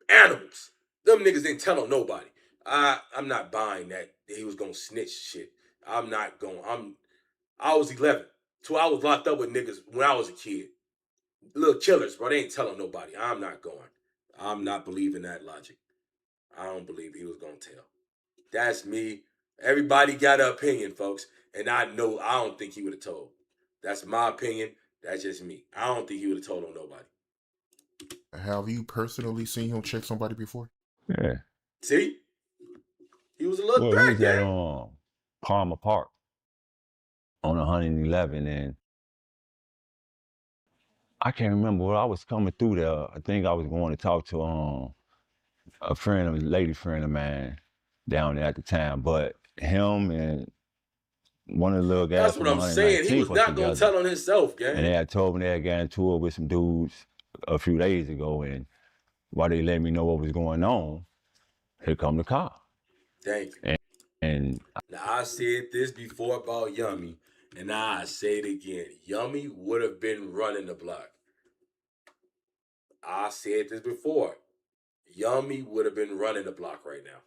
Animals. Them niggas didn't tell on nobody. I'm not buying that he was gonna snitch shit. I'm not going. I was 11. So I was locked up with niggas when I was a kid. Little killers, bro. They ain't telling nobody. I'm not going. I'm not believing that logic. I don't believe he was gonna tell. That's me. Everybody got an opinion, folks. And I don't think he would have told. That's my opinion. That's just me. I don't think he would have told on nobody. Have you personally seen him check somebody before? Yeah. See? He was a little Well, he was threat, at gang. Palmer Park on 111, and I can't remember what I was coming through there. I think I was going to talk to a lady friend of mine down there at the time, but him and one of the little guys That's from what I'm saying. He 119 was was not gonna together. tell on himself, gang. And they had told me they had got into it with some dudes a few days ago, and while they let me know what was going on, here come the car. Thank you. And now, I said this before about Yummy, and now I say it again. Yummy would have been running the block. I said this before. Yummy would have been running the block right now.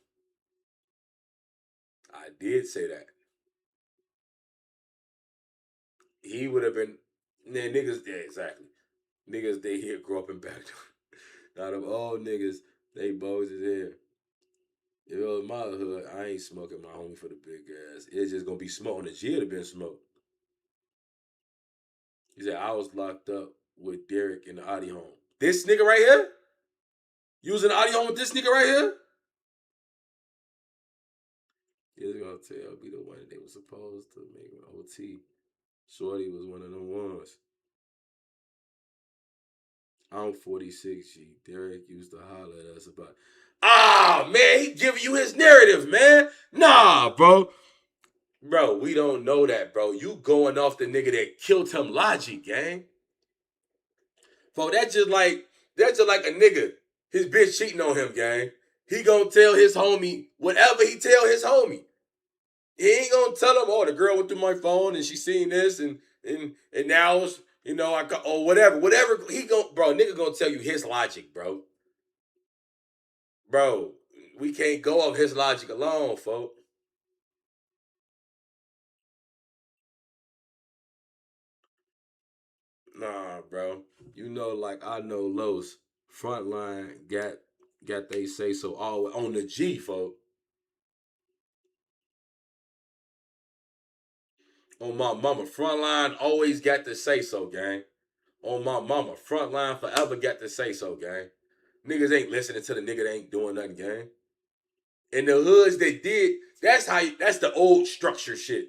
I did say that. He would have been. Man, niggas, yeah, exactly. Niggas, they here grow up in Backdoor. Now, them old niggas, they bows is here. If it was my hood, I ain't smoking my homie for the big ass. It's just gonna be smoke on the G to been smoked. He said, I was locked up with Derrick in the Audi home. This nigga right here? You was in the Audi home with this nigga right here? He's gonna tell be the one that they were supposed to make an OT. Shorty was one of them ones. I'm 46, G. Derrick used to holler at us about. Ah, man, he giving you his narrative, man. Nah, bro. Bro, we don't know that, bro. You going off the nigga that killed him logic, gang. Bro, that's just like a nigga. His bitch cheating on him, gang. He gonna tell his homie whatever he tell his homie. He ain't gonna tell him, oh, the girl went through my phone and she seen this and now it's, you know, I got, or whatever. Whatever he nigga gonna tell you his logic, bro. Bro, we can't go off his logic alone, folks. Nah, bro. You know, like I know Los Frontline got they say so all on the G, folks. On my mama, Frontline always got to say so, gang. On my mama, Frontline forever got to say so, gang. Niggas ain't listening to the nigga that ain't doing nothing, gang. In the hoods they did, that's the old structure shit.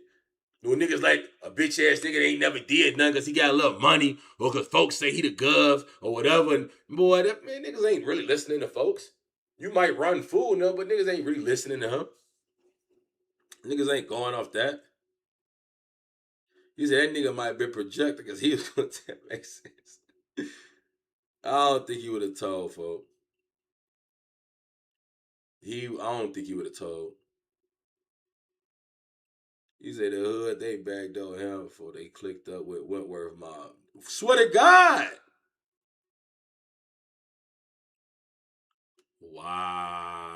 When niggas like a bitch ass nigga that ain't never did nothing because he got a little money or because folks say he the gov or whatever. And boy, niggas ain't really listening to folks. You might run fool, no, but niggas ain't really listening to him. Niggas ain't going off that. He said that nigga might have been projected because he was going to make sense. I don't think he would have told, folks. I don't think he would have told. He said the hood, they backdoored him before they clicked up with Wentworth Mob. Swear to God. Wow.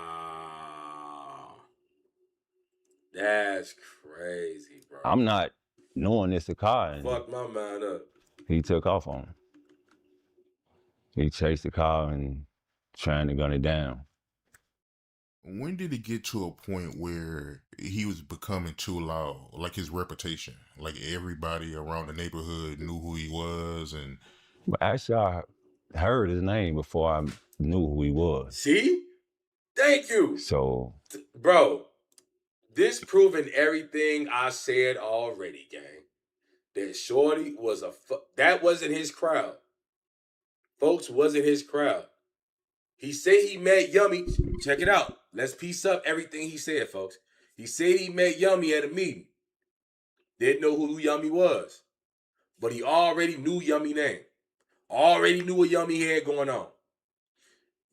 That's crazy, bro. I'm not knowing it's a car. And fuck my mind up. He took off on him. He chased the car and trying to gun it down. When did it get to a point where he was becoming too loud, like his reputation? Like everybody around the neighborhood knew who he was, and But actually, I heard his name before I knew who he was. See? Thank you. So, bro, this proving everything I said already, gang. That Shorty was that wasn't his crowd. Folks, wasn't his crowd. He said he met Yummy. Check it out. Let's piece up everything he said, folks. He said he met Yummy at a meeting. Didn't know who Yummy was. But he already knew Yummy name. Already knew what Yummy had going on.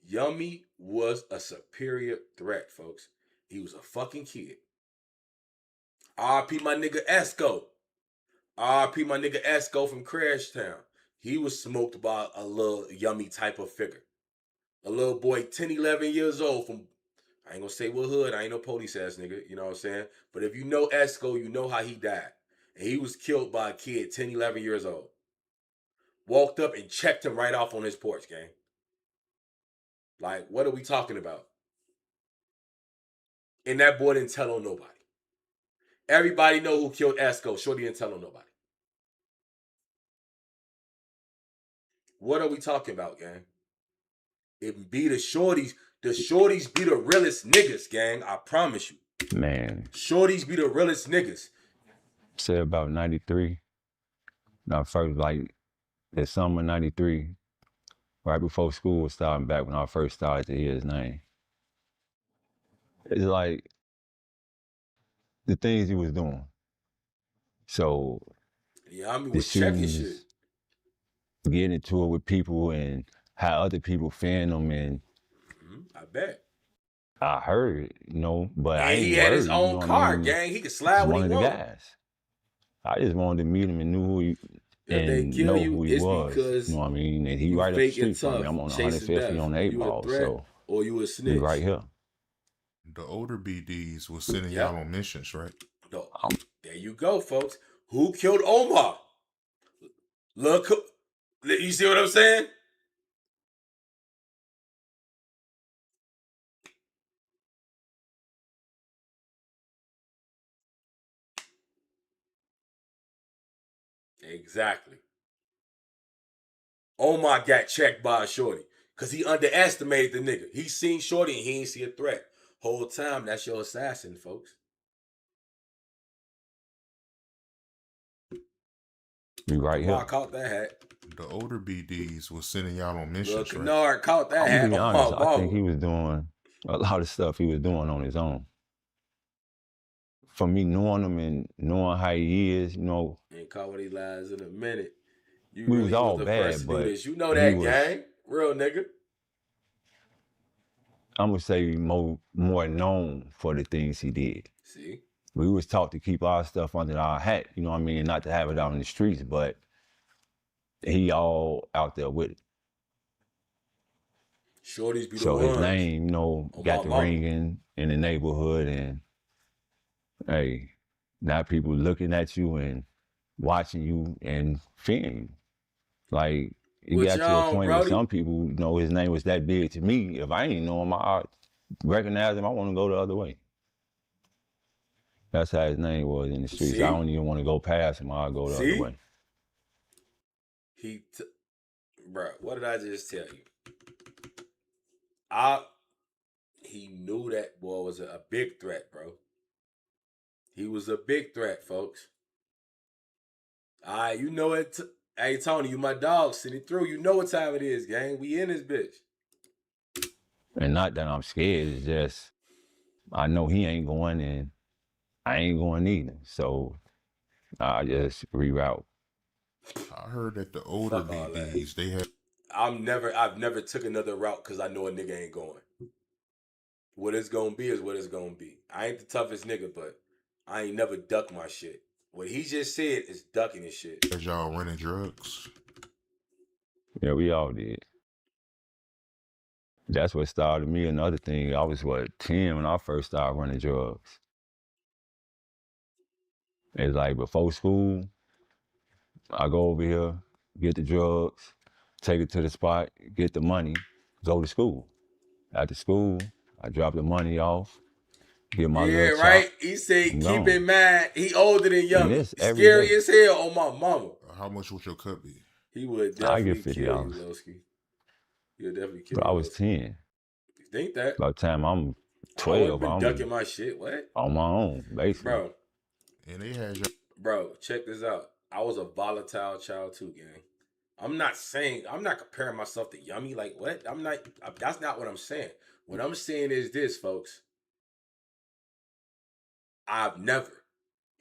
Yummy was a superior threat, folks. He was a fucking kid. R.I.P. my nigga Esco. R.I.P. my nigga Esco from Crash Town. He was smoked by a little Yummy type of figure. A little boy, 10, 11 years old from, I ain't gonna say what hood, I ain't no police ass nigga, you know what I'm saying? But if you know Esco, you know how he died. And he was killed by a kid, 10, 11 years old. walked up and checked him right off on his porch, gang. Like, what are we talking about? And that boy didn't tell on nobody. Everybody know who killed Esco. Shorty didn't tell on nobody. What are we talking about, gang? It be the shorties. The shorties be the realest niggas, gang. I promise you. Man. Shorties be the realest niggas. Say about 93. When I first, like, the summer 93, right before school was starting back when I first started to hear his name. It's like the things he was doing. So, Yeah, I mean, the with checking shootings, shit. getting into it with people and how other people fan them, and I bet. I heard it, you know, but I And ain't he had worried, his you own know what car, I mean? gang. He could slide He's when one he of the want. guys. I just wanted to meet him and knew who he If they and kill know you, who he it's was. because You know what I mean? And he you right up the fake and street from me. tough, I'm on chasing 150 death. on the 8 You a ball, threat so or you a we snitch. right here. The older BDs was sending Yep. y'all on missions, right? No. There you go, folks. Who killed Omar? Look, you see what I'm saying? Exactly. Omar got checked by a shorty because he underestimated the nigga. He seen shorty and he ain't see a threat. Whole time, that's your assassin, folks. We right Omar here. caught that hat. The older BDs was sending y'all on Look, missions, right? Kennard caught that I'm hat. gonna be Oh, honest, I think mama. he was doing a lot of stuff he was doing on his own. For me, knowing him and knowing how he is, you know, Ain't caught what he lies in a minute. You we really was all was the first bad, to do but this. You know he that, was, gang. Real nigga. I'm gonna say more known for the things he did. See? We was taught to keep our stuff under our hat, you know what I mean, not to have it out in the streets, but he all out there with it. Shorties be the So ones. his name, you know, On got my the mama. ringing in the neighborhood, and hey, now people looking at you and watching you and fearing you. Like, it What got to a y'all, point where Brody? some people, you know, his name was that big to me. If I ain't know him, I recognize him, I want to go the other way. That's how his name was in the streets. See? I don't even want to go past him, I'll go the See? other way. Bruh, what did I just tell you? He knew that boy was a big threat, bro. He was a big threat, folks. Alright, you know it. Hey, Tony, you my dog. Send it through. You know what time it is, gang. We in this bitch. And not that I'm scared, it's just, I know he ain't going and I ain't going either. So I just reroute. I heard that the older Fuck all that. BDs, they had. I've never took another route because I know a nigga ain't going. What it's gonna be is what it's gonna be. I ain't the toughest nigga, but I ain't never duck my shit. What he just said is ducking his shit. As y'all running drugs. Yeah, we all did. That's what started me. Another thing, I was, 10 when I first started running drugs. It's like before school, I go over here, get the drugs, take it to the spot, get the money, go to school. After school, I drop the money off, get my little chop. Right? He said, I'm keep gone. in mind, he older than And Yummy. this every Scary day. as hell on my mama. How much would your cut be? He would I definitely get kill you, $50. Lowski. He'll definitely kill But you. I was 10. You think that? By the time I'm I 12, been I'm ducking my shit. What? on my own, basically. Bro. And they had your. Bro, check this out. I was a volatile child too, gang. I'm not comparing myself to Yummy. Like, what? That's not what I'm saying. What I'm saying is this, folks. I've never.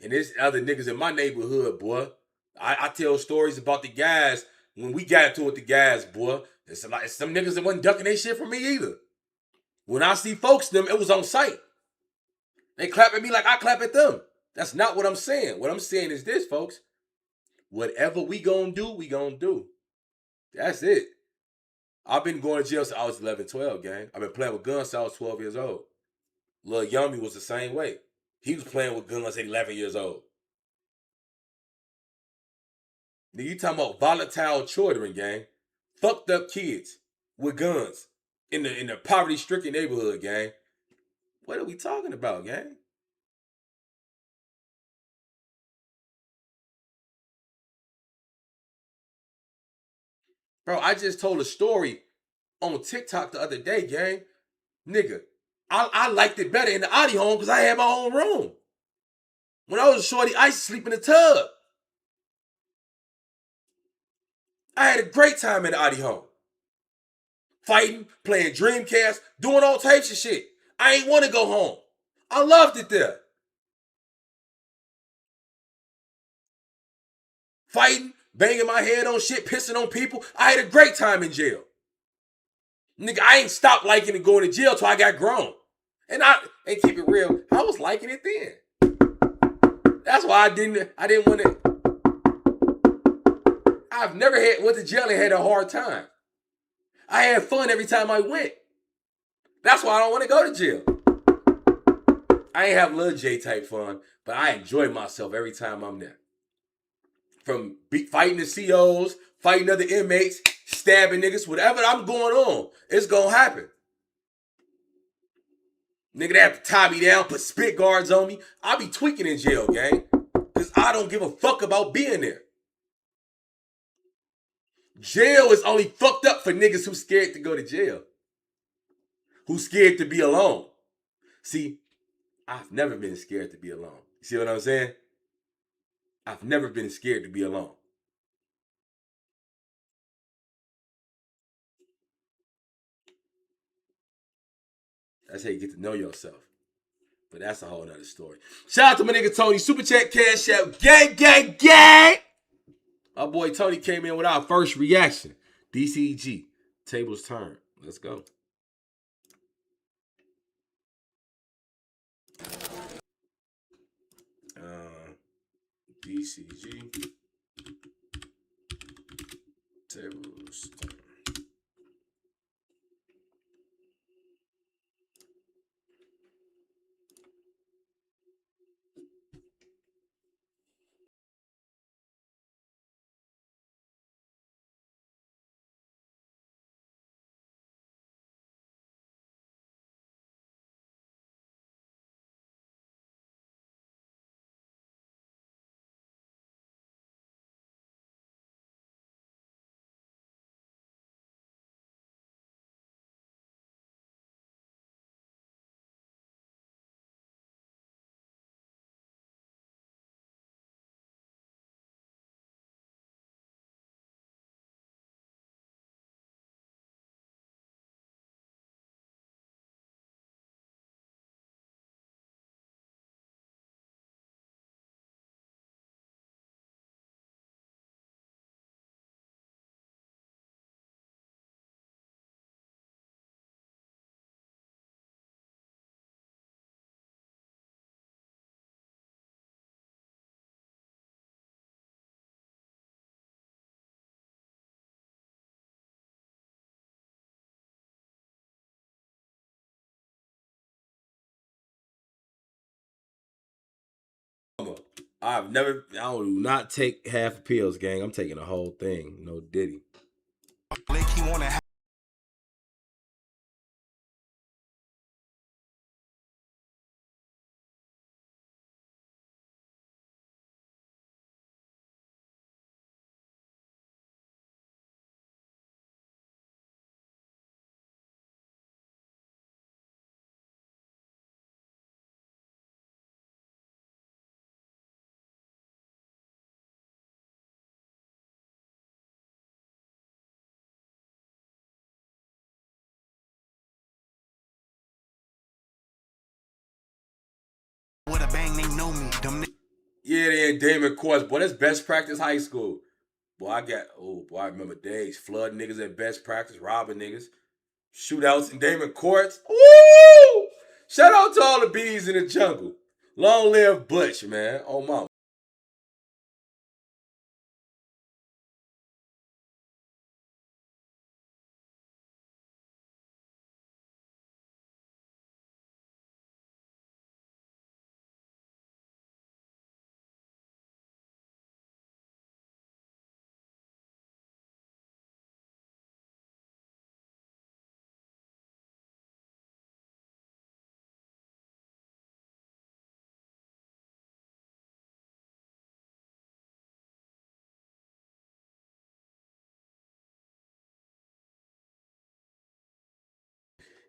And there's other niggas in my neighborhood, boy. I tell stories about the guys when we got into it with the guys, boy. There's some niggas that wasn't ducking their shit from me either. When I see folks, them, it was on sight. They clap at me like I clap at them. That's not what I'm saying. What I'm saying is this, folks. Whatever we gonna do, we gonna do. That's it. I've been going to jail since I was 11, 12, gang. I've been playing with guns since I was 12 years old. Lil Yummy was the same way. He was playing with guns at 11 years old. Nigga, you talking about volatile children, gang. Fucked up kids with guns in the poverty-stricken neighborhood, gang. What are we talking about, gang? Bro, I just told a story on TikTok the other day, gang. Nigga, I liked it better in the Audi home because I had my own room. When I was a shorty, I used to sleep in the tub. I had a great time in the Audi home. Fighting, playing Dreamcast, doing all types of shit. I ain't want to go home. I loved it there. Fighting, banging my head on shit, pissing on people. I had a great time in jail. Nigga, I ain't stopped liking it going to jail till I got grown. And keep it real, I was liking it then. That's why I didn't want to. I've never went to jail and had a hard time. I had fun every time I went. That's why I don't want to go to jail. I ain't have Lil J type fun, but I enjoy myself every time I'm there. From fighting the COs, fighting other inmates, stabbing niggas, whatever I'm going on, it's gonna happen. Nigga, they have to tie me down, put spit guards on me. I be tweaking in jail, gang. Because I don't give a fuck about being there. Jail is only fucked up for niggas who scared to go to jail. Who scared to be alone. See, I've never been scared to be alone. You see what I'm saying? I've never been scared to be alone. That's how you get to know yourself. But that's a whole nother story. Shout out to my nigga Tony. Super Chat Cash App. Gang, gang, gang. Our boy Tony came in with our first reaction. DCG. Tables turn. Let's go. DCG. Tables turn. I do not take half pills, gang. I'm taking the whole thing. No Diddy. With a bang, they know me. Yeah, they in Damon Courts. Boy, that's best practice high school. Boy, I remember days. Flood niggas at best practice, robbing niggas. Shootouts in Damon Courts. Woo! Shout out to all the bees in the jungle. Long live Butch, man. Oh, mama.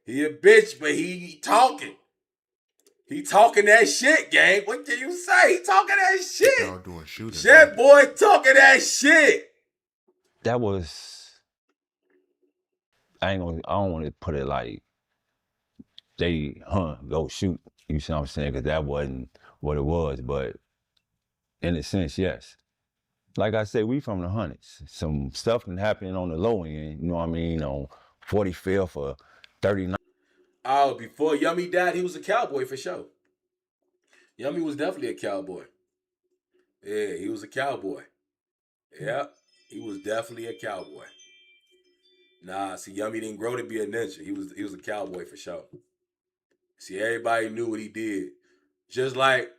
He a bitch, but he talking. He talking that shit, gang. What can you say? He talking that shit. Y'all doing shootings. That boy talking that shit. That was, I don't want to put it like they, go shoot. You see what I'm saying? Because that wasn't what it was. But in a sense, yes. Like I said, we from the hundreds. Some stuff can happen on the low end, you know what I mean, on 45th or 39th. Oh, before Yummy died, he was a cowboy for sure. Yummy was definitely a cowboy. Yeah, he was a cowboy. Yeah, he was definitely a cowboy. Nah, see, Yummy didn't grow to be a ninja. He was a cowboy for sure. See, everybody knew what he did. Just like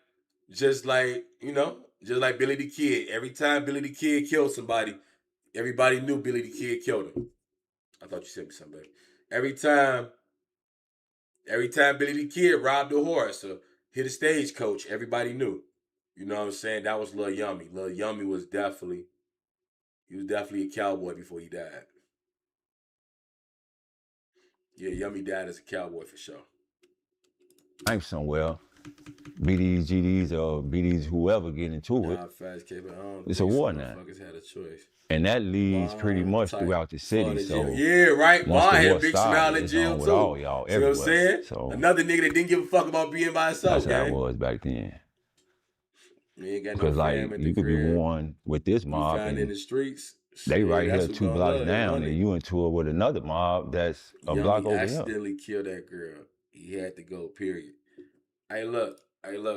Billy the Kid. Every time Billy the Kid killed somebody, everybody knew Billy the Kid killed him. I thought you said me something. Every time Billy the Kid robbed a horse or hit a stagecoach, everybody knew. You know what I'm saying? That was Lil Yummy. Lil Yummy was definitely a cowboy before he died. Yeah, Yummy died as a cowboy for sure. I'm somewhere. BDs, GDs, or BDs, whoever get into it. Fast Cable, it's a war now. Had a choice. And that leads pretty much throughout the city. So yeah, right. Vaughn had Big Smile in it's jail with too. all y'all See what I'm saying? So another nigga that didn't give a fuck about being by himself. That's how it was back then. You ain't got Because no like you could be one with this mob and in the streets. They right here 2 blocks down, and you into it with another mob that's a block over here. He accidentally killed that girl. He had to go. Period. Hey, look,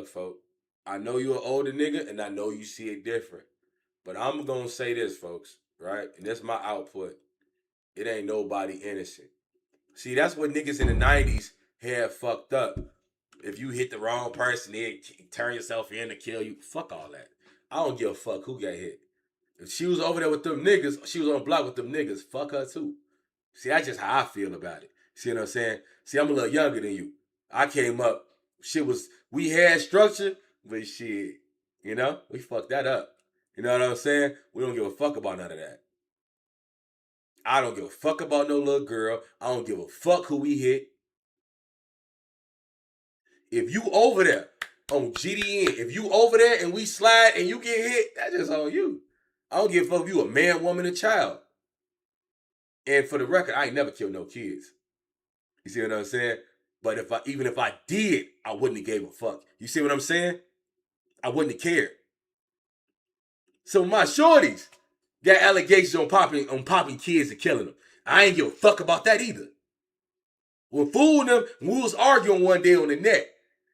folks. I know you're an older nigga, and I know you see it different. But I'm gonna say this, folks, right? And that's my output. It ain't nobody innocent. See, that's what niggas in the 90s had fucked up. If you hit the wrong person, they turn yourself in to kill you. Fuck all that. I don't give a fuck who got hit. If she was over there with them niggas, she was on the block with them niggas, fuck her too. See, that's just how I feel about it. See what I'm saying? See, I'm a little younger than you. I came up, we had structure, but shit, we fucked that up. You know what I'm saying? We don't give a fuck about none of that. I don't give a fuck about no little girl. I don't give a fuck who we hit. If you over there on GDN, if you over there and we slide and you get hit, that's just on you. I don't give a fuck if you a man, woman, or child. And for the record, I ain't never killed no kids. You see what I'm saying? But even if I did, I wouldn't have gave a fuck. You see what I'm saying? I wouldn't have cared. So my shorties got allegations on popping kids and killing them. I ain't give a fuck about that either. We're fooling them. We was arguing one day on the net.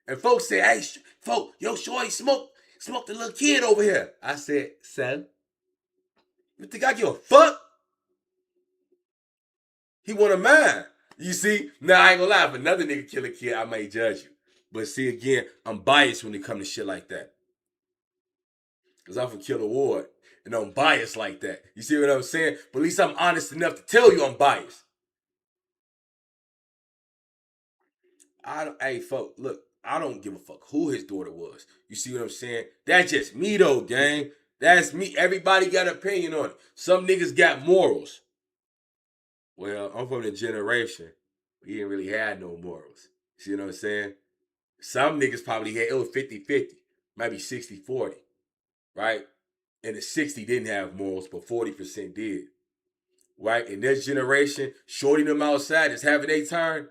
And folks said, hey, folks, yo, shorty smoked a little kid over here. I said, son, you think I give a fuck? He want a mine. You see? Now, I ain't gonna lie. If another nigga kill a kid, I may judge you. But see, again, I'm biased when it comes to shit like that. Because I'm from Killer Ward. And I'm biased like that. You see what I'm saying? But at least I'm honest enough to tell you I'm biased. Hey, folks, look. I don't give a fuck who his daughter was. You see what I'm saying? That's just me, though, gang. That's me. Everybody got an opinion on it. Some niggas got morals. Well, I'm from the generation. We didn't really have no morals. See what I'm saying? Some niggas probably had, it was 50-50. Maybe 60-40. Right? And the 60 didn't have morals, but 40% did. Right? In this generation, shorting them outside is having a turn.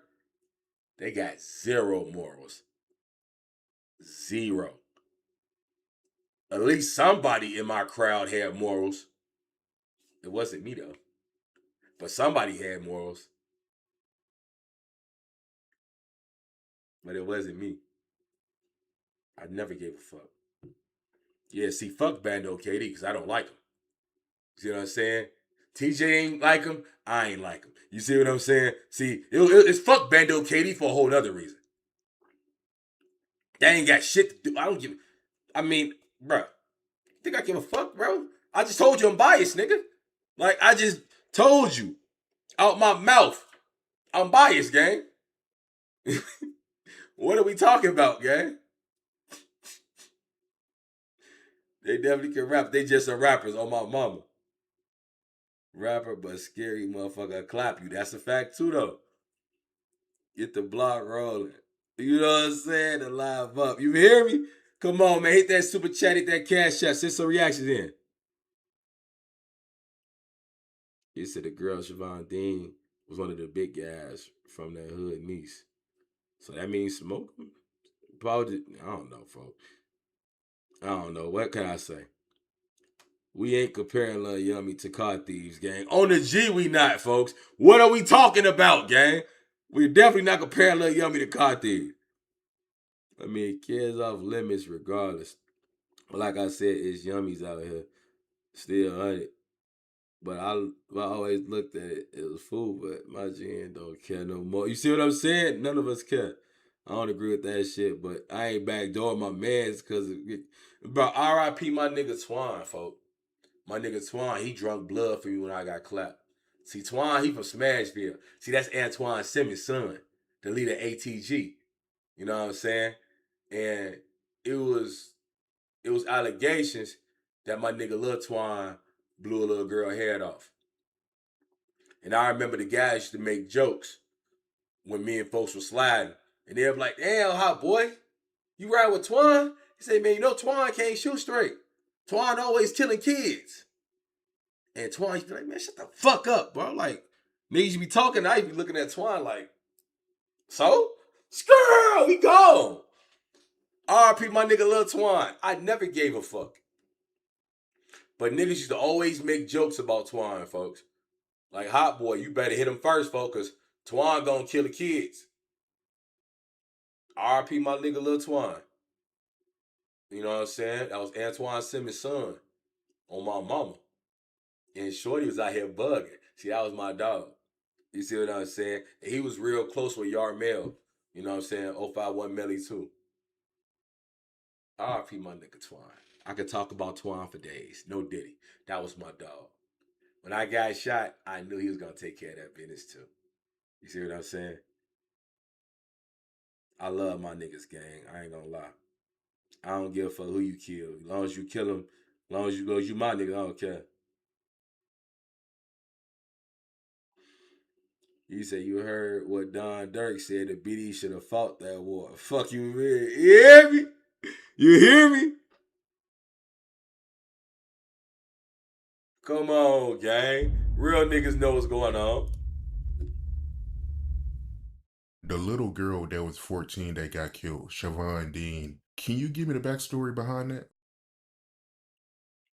They got zero morals. Zero. At least somebody in my crowd had morals. It wasn't me, though. But somebody had morals. But it wasn't me. I never gave a fuck. Yeah, see, fuck Bando KD, because I don't like him. See what I'm saying? TJ ain't like him, I ain't like him. You see what I'm saying? See, it's fuck Bando KD for a whole other reason. That ain't got shit to do. Bro. Think I give a fuck, bro? I just told you I'm biased, nigga. Like, I just told you out my mouth. I'm biased, gang. What are we talking about, gang? They definitely can rap. They just are rappers on my mama. Rapper, but scary motherfucker clap you. That's a fact, too, though. Get the block rolling. You know what I'm saying? To live up. You hear me? Come on, man. Hit that super chat, hit that cash shot. Send some reactions in. He said the girl, Siobhan Dean, was one of the big guys from that hood niece. So that means smoke? Probably, I don't know, folks. I don't know. What can I say? We ain't comparing Lil Yummy to car thieves, gang. On the G, we not, folks. What are we talking about, gang? We're definitely not comparing Lil Yummy to car thieves. I mean, kids off limits regardless. Like I said, it's Yummies out here. Still on it. But I always looked at it as food, but my GN don't care no more. You see what I'm saying? None of us care. I don't agree with that shit, but I ain't backdoor my mans because, bro, RIP my nigga Twan, folks. My nigga Twan, he drunk blood for me when I got clapped. See, Twan, he from Smashville. See, that's Antoine Simmons' son, the leader of ATG. You know what I'm saying? And it was allegations that my nigga Lil Twan blew a little girl head off. And I remember the guys used to make jokes when me and folks were sliding. And they were like, damn, hot boy, you ride with Twan? He said, man, you know Twan can't shoot straight. Twan always killing kids. And Twan used to be like, man, shut the fuck up, bro. Like, niggas used to be talking, I used to be looking at Twan like, so? Skrrr, we gone. RP my nigga Lil Twan. I never gave a fuck. But niggas used to always make jokes about Twan, folks. Like, hot boy, you better hit him first, folks, because Twan gonna kill the kids. RP my nigga Lil Twan. You know what I'm saying? That was Antoine Simmons' son on my mama. And Shorty was out here bugging. See, that was my dog. You see what I'm saying? And he was real close with Yarmel. You know what I'm saying? 051 Melly too. RP my nigga Twan. I could talk about Twan for days. No Diddy. That was my dog. When I got shot, I knew he was going to take care of that business too. You see what I'm saying? I love my niggas, gang. I ain't going to lie. I don't give a fuck who you kill. As long as you kill him, as long as you my nigga, I don't care. You say you heard what Don Dirk said, that BD should have fought that war. Fuck you, man. You hear me? You hear me? Come on, gang. Real niggas know what's going on. The little girl that was 14 that got killed, Siobhan Dean. Can you give me the backstory behind that?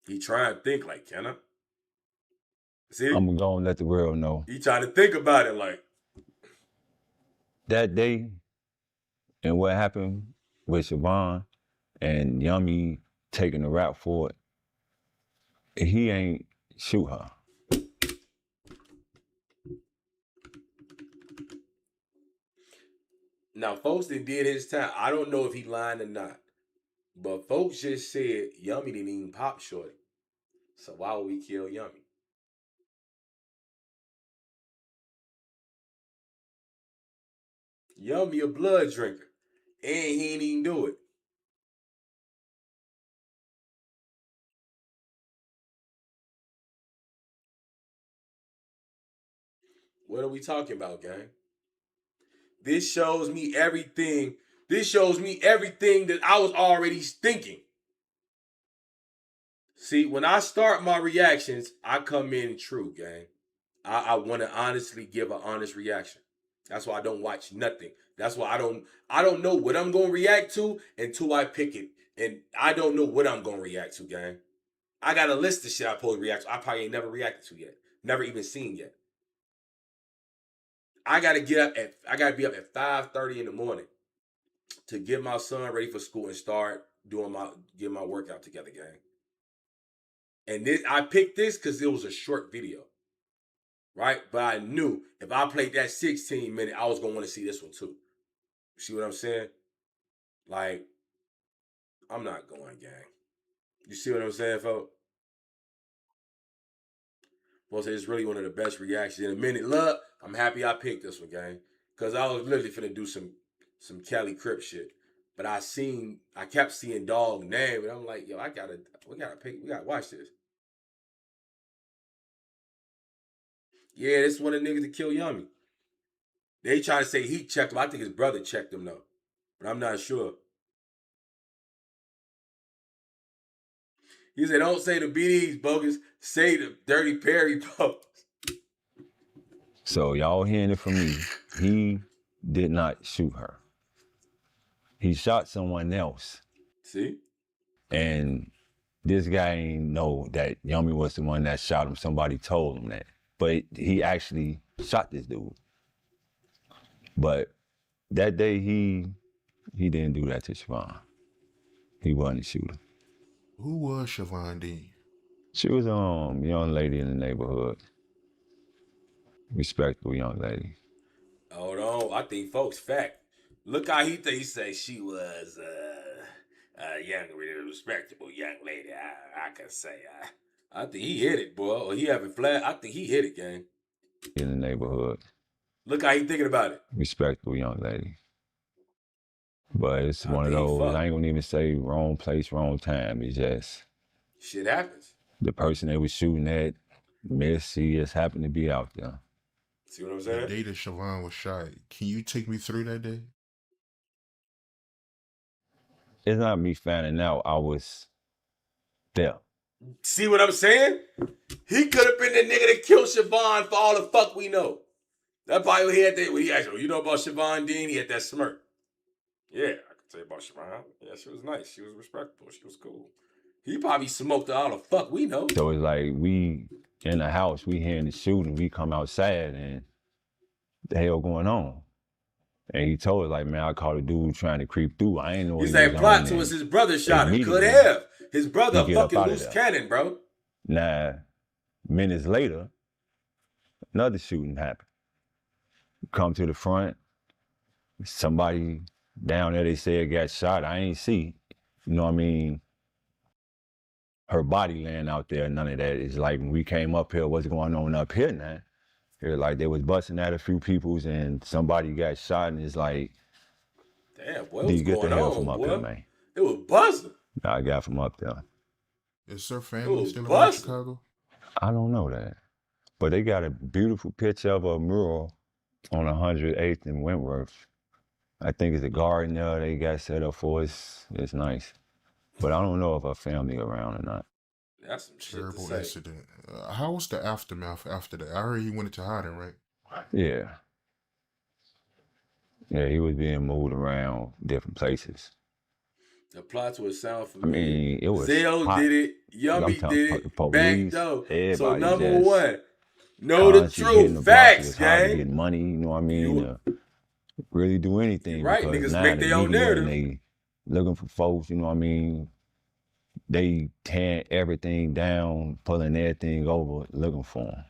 He trying to think like, can I? See? I'm gonna go and let the world know. He trying to think about it like. That day and what happened with Siobhan and Yummy taking the rap for it, he ain't shoot her. Now, folks that did his time, I don't know if he lying or not. But folks just said Yummy didn't even pop Shorty. So why would we kill Yummy? Yummy a blood drinker. And he ain't even do it. What are we talking about, gang? This shows me everything. This shows me everything that I was already thinking. See, when I start my reactions, I come in true, gang. I want to honestly give an honest reaction. That's why I don't watch nothing. That's why I don't know what I'm going to react to until I pick it. And I don't know what I'm going to react to, gang. I got a list of shit I supposed to react to. I probably ain't never reacted to yet. Never even seen yet. I gotta be up at 5:30 in the morning to get my son ready for school and start get my workout together, gang. And I picked this because it was a short video, right? But I knew if I played that 16-minute, I was gonna want to see this one too. See what I'm saying? Like, I'm not going, gang. You see what I'm saying, folks? Well, it's really one of the best reactions in a minute. Look, I'm happy I picked this one, gang. Because I was literally finna do some Cali Crip shit. But I kept seeing dog name, and I'm like, yo, we gotta watch this. Yeah, this is one of the niggas that killed Yummy. They try to say he checked him. I think his brother checked him though, but I'm not sure. He said, "Don't say the BD's bogus. Say the Dirty Perry bogus." So y'all hearing it from me. He did not shoot her. He shot someone else. See? And this guy ain't know that Yummy was the one that shot him. Somebody told him that. But he actually shot this dude. But that day he didn't do that to Siobhan. He wasn't a shooter. Who was Siobhan Dean? She was a young lady in the neighborhood. Respectable young lady. Hold on. I think folks fact. Look how he say she was a young, respectable young lady. I can say. I think he hit it, boy. Or he having flat. I think he hit it, gang. In the neighborhood. Look how he thinking about it. Respectable young lady. But it's one of those, I ain't gonna even say wrong place, wrong time. It's just shit happens. The person they was shooting at missed. He just happened to be out there. See what I'm saying? The day that Siobhan was shot, can you take me through that day? It's not me finding out. I was there. See what I'm saying? He could have been the nigga that killed Siobhan for all the fuck we know. That probably what he had that. When he asked him, you know about Siobhan Dean? He had that smirk. Yeah, I can tell you about Siobhan. Yeah, she was nice. She was respectable. She was cool. He probably smoked all the fuck we know. So it's like we in the house, we hearing the shooting, we come outside and the hell going on? And he told us like, man, I caught a dude trying to creep through. I ain't know what he he said was plot on, to and us. His brother shot him. Could immediately have. His brother he get up fucking out of loose there. cannon, bro. Now, minutes later, another shooting happened. Come to the front, somebody down there they said got shot. I ain't see. You know what I mean? Her body laying out there, none of that. It's like when we came up here, what's going on up here now? It like they was busting at a few peoples and somebody got shot and it's like, damn, boy, what's get going the hell on, from up boy? here, man. It was buzzing. I got from up there. Is her family still around busting. Chicago? I don't know that. But they got a beautiful picture of a mural on 108th and Wentworth. I think it's a garden there they got set up for us. It's nice. But I don't know if her family around or not. That's some shit Terrible to say. incident. How was the aftermath after that? I heard he went into hiding, right? Yeah. Yeah, he was being moved around different places. The plot to it sound I familiar. mean, it was Zell hot. did it. Yummy I'm talking did about it. the police, Back door. So everybody number just one, know the constantly hitting truth. the block. It Facts, was hard to gang. get money, you know what I mean? To really do anything. Right, because niggas now make the their own media narrative. and they looking for folks, you know what I mean? They tearing everything down, pulling everything over, looking for them.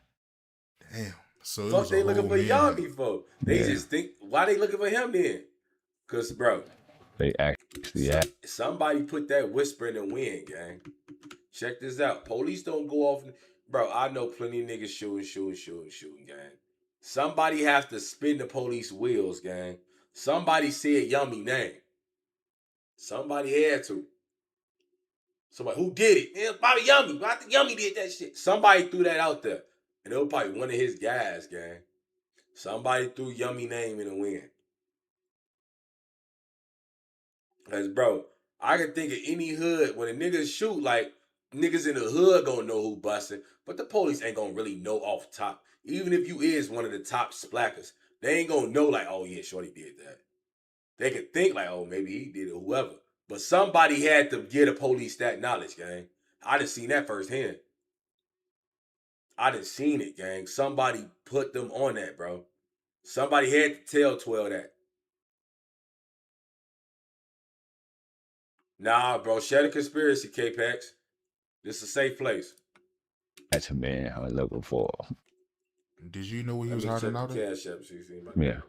Damn. So it Fuck was they a looking whole for manhunt. Yummy for? They Yeah. just think, why they looking for him then? Because, bro, They actually somebody put that whisper in the wind, gang. Check this out. Police don't go off. Bro, I know plenty of niggas shooting, gang. Somebody has to spin the police wheels, gang. Somebody said Yummy name. Somebody had to. Somebody, who did it? Yeah, probably Yummy. I think Yummy did that shit. Somebody threw that out there. And it was probably one of his guys, gang. Somebody threw Yummy name in the wind. Because, bro, I can think of any hood, when a nigga shoot, like, niggas in the hood gonna know who busting, but the police ain't gonna really know off top. Even if you is one of the top splackers, they ain't gonna know, like, oh, yeah, Shorty did that. They could think, like, oh, maybe he did it, whoever. But somebody had to give the police that knowledge, gang. I done seen that firsthand. I done seen it, gang. Somebody put them on that, bro. Somebody had to tell 12 that. Nah, bro. Share the conspiracy, K-Pax. This is a safe place. That's a man I'm looking for. Did you know what he was Let me hiding check out the at? cash app so you see my Yeah.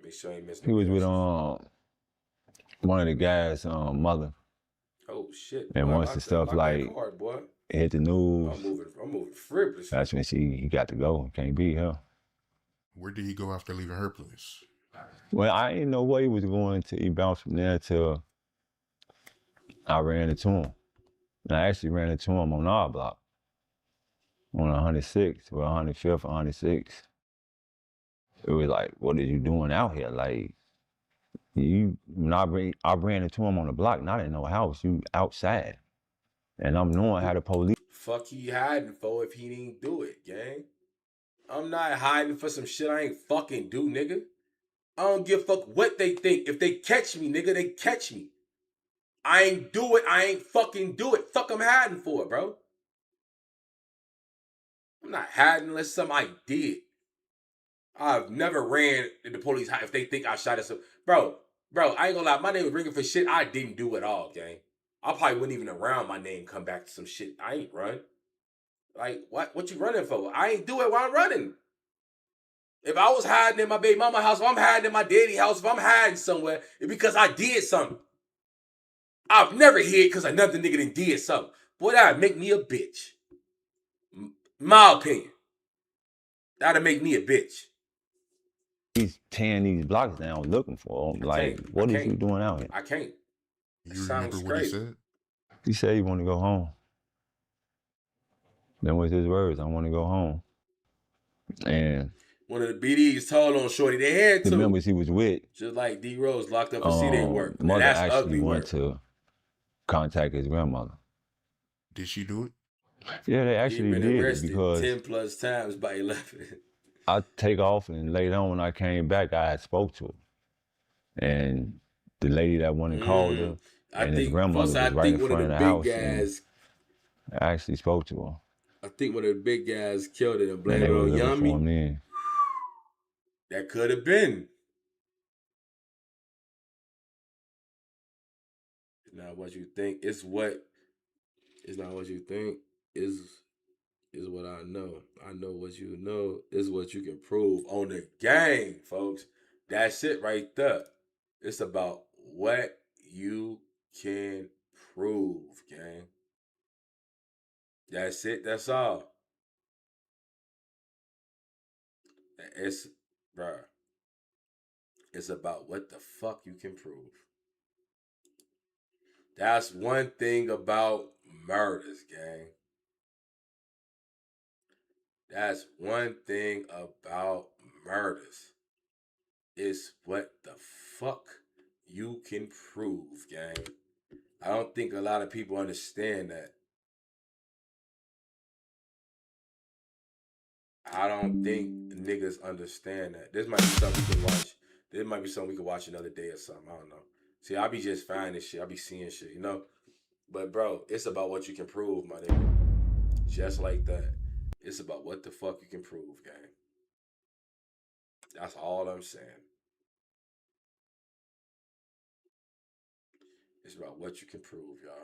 Make sure I ain't missing He no was with cash. one of the guys' mother. Oh shit. And boy, once the stuff lock that like card, boy. hit the news, I'm moving frivolous. that's when he got to go. Can't be here. Where did he go after leaving her place? Well, I didn't know where he was going to. He bounced from there till I ran into him. And I actually ran into him on our block. On 106th, or 105th, 106th. it was like, what are you doing out here? Like, when I ran into him on the block, not in no house, you outside. And I'm knowing how the police. Fuck he hiding for if he didn't do it, gang? I'm not hiding for some shit I ain't fucking do, nigga. I don't give a fuck what they think. If they catch me, nigga, they catch me. I ain't do it. I ain't fucking do it. Fuck I'm hiding for, bro. I'm not hiding unless something I did. I've never ran in the police if they think I shot at some. Bro, I ain't gonna lie. My name was ringing for shit I didn't do at all, gang. I probably wouldn't even around my name come back to some shit I ain't run. Like, what you running for? I ain't do it while I'm running. If I was hiding in my baby mama house, if I'm hiding in my daddy house, if I'm hiding somewhere, it's because I did something. I've never hid because another nigga done did something. Boy, that'd make me a bitch. My opinion. That'd make me a bitch. He's tearing these blocks down looking for him. Like, what is you doing out here? I can't. You remember what he said? He said he want to go home. Then was his words, I want to go home. And one of the BDs told on Shorty they had to. The members he was with. Just like D Rose locked up for C-Day work. Mother that's actually ugly went work. to contact his grandmother. Did she do it? Yeah, they actually been did arrested because 10 plus times by 11. I take off and later on when I came back, I had spoke to her. And the lady that went and called her and his grandmother was right in front of the house. Guys, I actually spoke to her. I think one of the big guys killed it and blamed And it they on were looking for him Yummy. then. That could have been. It's not what you think. It's not what you think. Is what I know. I know what you know. Is what you can prove on the game, folks. That's it right there. It's about what you can prove, gang. That's it. That's all. It's, bruh. It's about what the fuck you can prove. That's one thing about murders, gang. That's one thing about murders. It's what the fuck you can prove, gang. I don't think a lot of people understand that. I don't think niggas understand that. This might be something we can watch. This might be something we can watch another day or something. I don't know. See, I be just finding shit. I be seeing shit, you know? But, bro, it's about what you can prove, my nigga. Just like that. It's about what the fuck you can prove, gang. That's all I'm saying. It's about what you can prove, y'all.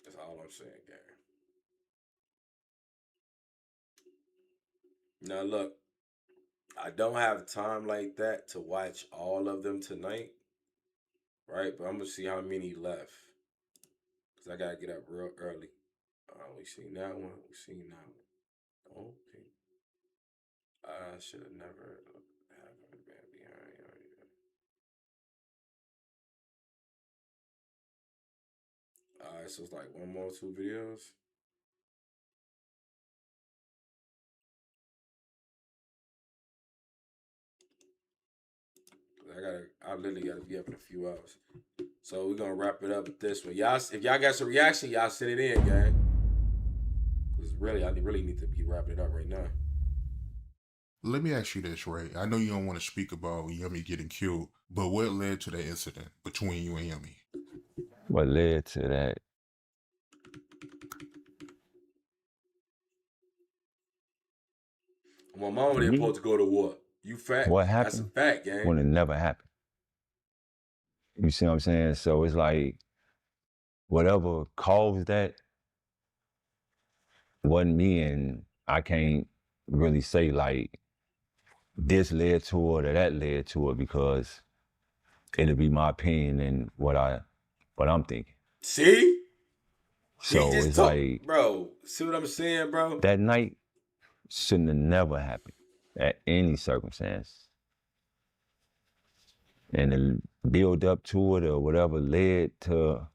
That's all I'm saying, gang. Now, look, I don't have time like that to watch all of them tonight, right? But I'm going to see how many left. Because I got to get up real early. We seen that one. We seen that one. Okay. I should have never been behind. Alright, so it's like one more, 2 videos. I literally gotta be up in a few hours. So we're gonna wrap it up with this one. Y'all, if y'all got some reaction, y'all send it in, gang. Cause really, I really need to be wrapping it up right now. Let me ask you this, Ray. I know you don't want to speak about Yummy getting killed, but what led to that incident between you and Yummy? What led to that? My mama didn't supposed to go to war. You fact. What happened? That's a fact, gang. When it never happened. You see what I'm saying? So it's like, whatever caused that wasn't me, and I can't really say like this led to it or that led to it because it'll be my opinion and what I'm thinking. See? So it's like, bro, see what I'm saying, bro? That night shouldn't have never happened at any circumstance. And the build up to it or whatever led to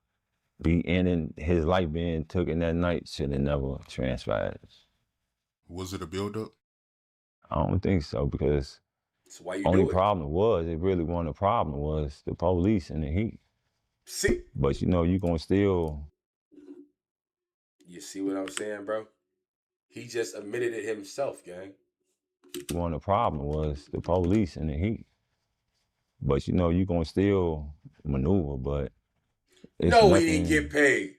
be ending his life being taken that night should have never transpired. Was it a buildup? I don't think so, because That's why you only do it. problem was, it really wasn't a problem, was the police and the heat. See? But you know, you gonna still. You see what I'm saying, bro? He just admitted it himself, gang. One of the problem was the police and the heat. But you know, you gonna still maneuver, but it's No, he didn't get paid.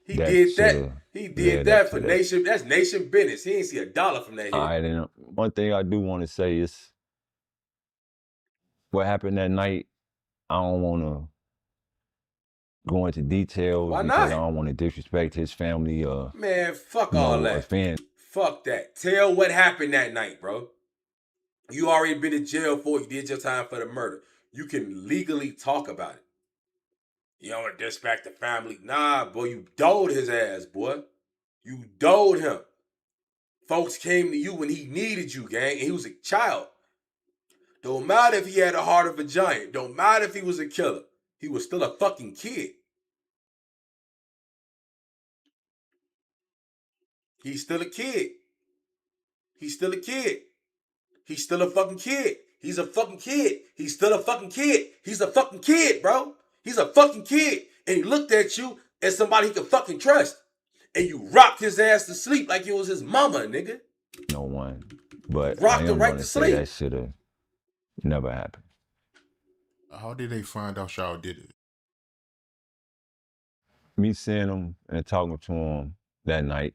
He did that. He did that for nation. That's nation business. He ain't see $1 from that hit. All right, and one thing I do want to say is what happened that night. I don't want to go into details. Why because not? I don't want to disrespect his family. Man, fuck all that. Offend. Fuck that. Tell what happened that night, bro. You already been in jail for it. You did your time for the murder. You can legally talk about it. You don't want to disrespect the family. Nah, boy, you doled his ass, boy. You doled him. Folks came to you when he needed you, gang, and he was a child. Don't matter if he had a heart of a giant. Don't matter if he was a killer. He was still a fucking kid. He's still a kid. He's still a kid. He's still a fucking kid. He's a fucking kid. He's still a fucking kid. He's a fucking kid, bro. He's a fucking kid. And he looked at you as somebody he could fucking trust. And you rocked his ass to sleep like it was his mama, nigga. No one. But rocked I him am right gonna to say sleep. that should have never happened. How did they find out y'all did it? Me seeing him and talking to him that night,